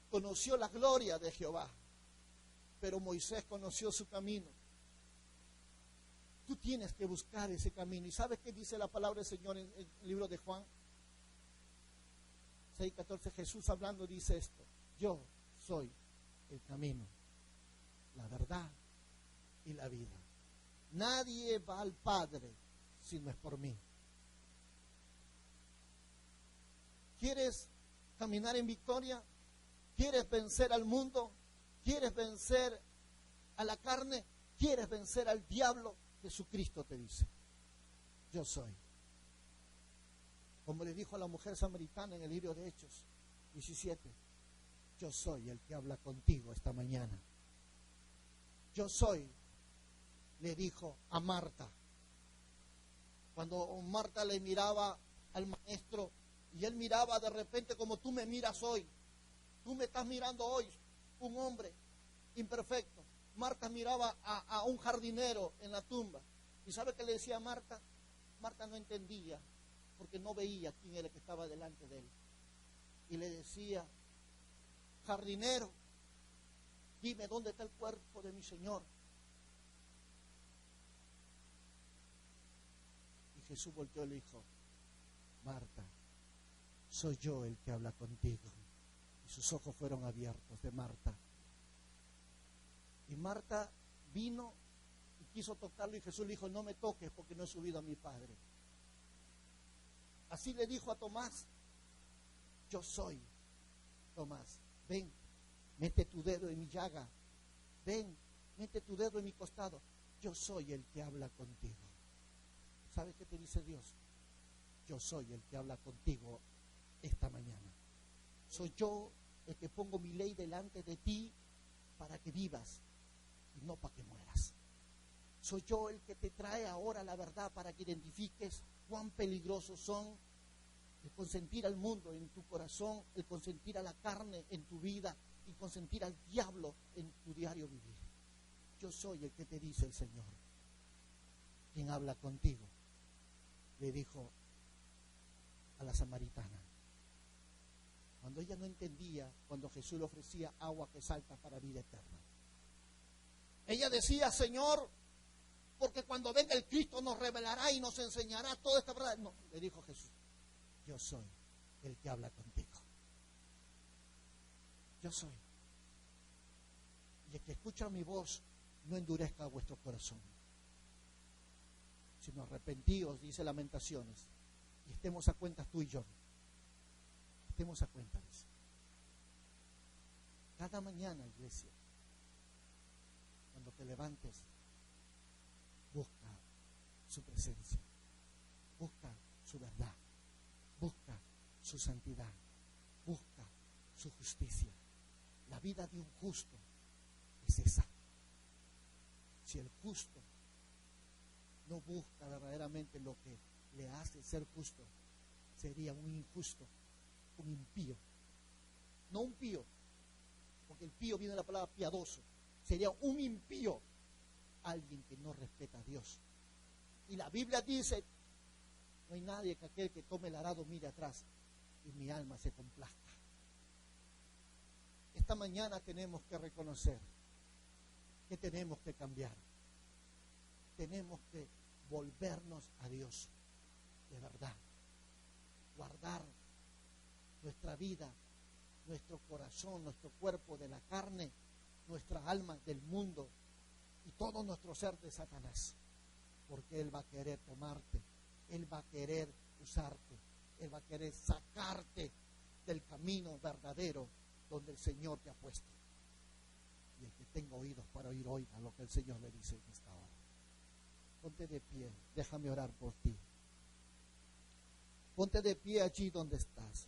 conoció la gloria de Jehová, pero Moisés conoció su camino. Tú tienes que buscar ese camino. ¿Y sabes qué dice la palabra del Señor en el libro de Juan 6:14? Jesús hablando dice esto: yo soy el camino, la verdad y la vida. Nadie va al Padre si no es por mí. ¿Quieres caminar en victoria? ¿Quieres vencer al mundo? ¿Quieres vencer a la carne? ¿Quieres vencer al diablo? Jesucristo te dice: yo soy. Como le dijo a la mujer samaritana en el libro de Hechos 17: yo soy el que habla contigo esta mañana. Yo soy, le dijo a Marta. Cuando Marta le miraba al maestro, y él miraba de repente como tú me miras hoy. Tú me estás mirando hoy, un hombre imperfecto. Marta miraba a un jardinero en la tumba. ¿Y sabe qué le decía a Marta? Marta no entendía, porque no veía quién era el que estaba delante de él. Y le decía: jardinero, dime dónde está el cuerpo de mi Señor. Y Jesús volteó y le dijo: Marta, soy yo el que habla contigo. Y sus ojos fueron abiertos de Marta. Y Marta vino y quiso tocarlo, y Jesús le dijo: no me toques, porque no he subido a mi Padre. Así le dijo a Tomás: yo soy Tomás, ven, mete tu dedo en mi llaga, ven, mete tu dedo en mi costado. Yo soy el que habla contigo. ¿Sabes qué te dice Dios? Yo soy el que habla contigo esta mañana. Soy yo el que pongo mi ley delante de ti para que vivas y no para que mueras. Soy yo el que te trae ahora la verdad para que identifiques cuán peligrosos son el consentir al mundo en tu corazón, el consentir a la carne en tu vida y consentir al diablo en tu diario vivir. Yo soy el que te dice el Señor. ¿quién habla contigo?, le dijo a la samaritana. Cuando ella no entendía, cuando Jesús le ofrecía agua que salta para vida eterna. Ella decía: Señor, porque cuando venga el Cristo nos revelará y nos enseñará toda esta verdad. No, le dijo Jesús: yo soy el que habla contigo. Yo soy. Y el que escucha mi voz, no endurezca vuestro corazón, sino arrepentíos, dice Lamentaciones, y estemos a cuentas tú y yo. Estemos a cuentas. Cada mañana, iglesia, cuando te levantes, busca su presencia, busca su verdad, busca su santidad, busca su justicia. La vida de un justo es esa. Si el justo no busca verdaderamente lo que le hace ser justo, sería un injusto, un impío. No un pío, porque el pío viene de la palabra piadoso. Sería un impío, alguien que no respeta a Dios. Y la Biblia dice: no hay nadie que aquel que tome el arado mire atrás y mi alma se complazca. Esta mañana tenemos que reconocer que tenemos que cambiar. Tenemos que volvernos a Dios de verdad. Guardar nuestra vida, nuestro corazón, nuestro cuerpo de la carne, nuestra alma del mundo y todo nuestro ser de Satanás. Porque Él va a querer tomarte, Él va a querer usarte, Él va a querer sacarte del camino verdadero donde el Señor te ha puesto. Y el que tenga oídos para oír, oiga lo que el Señor le dice en esta hora. Ponte de pie, déjame orar por ti. Ponte de pie allí donde estás.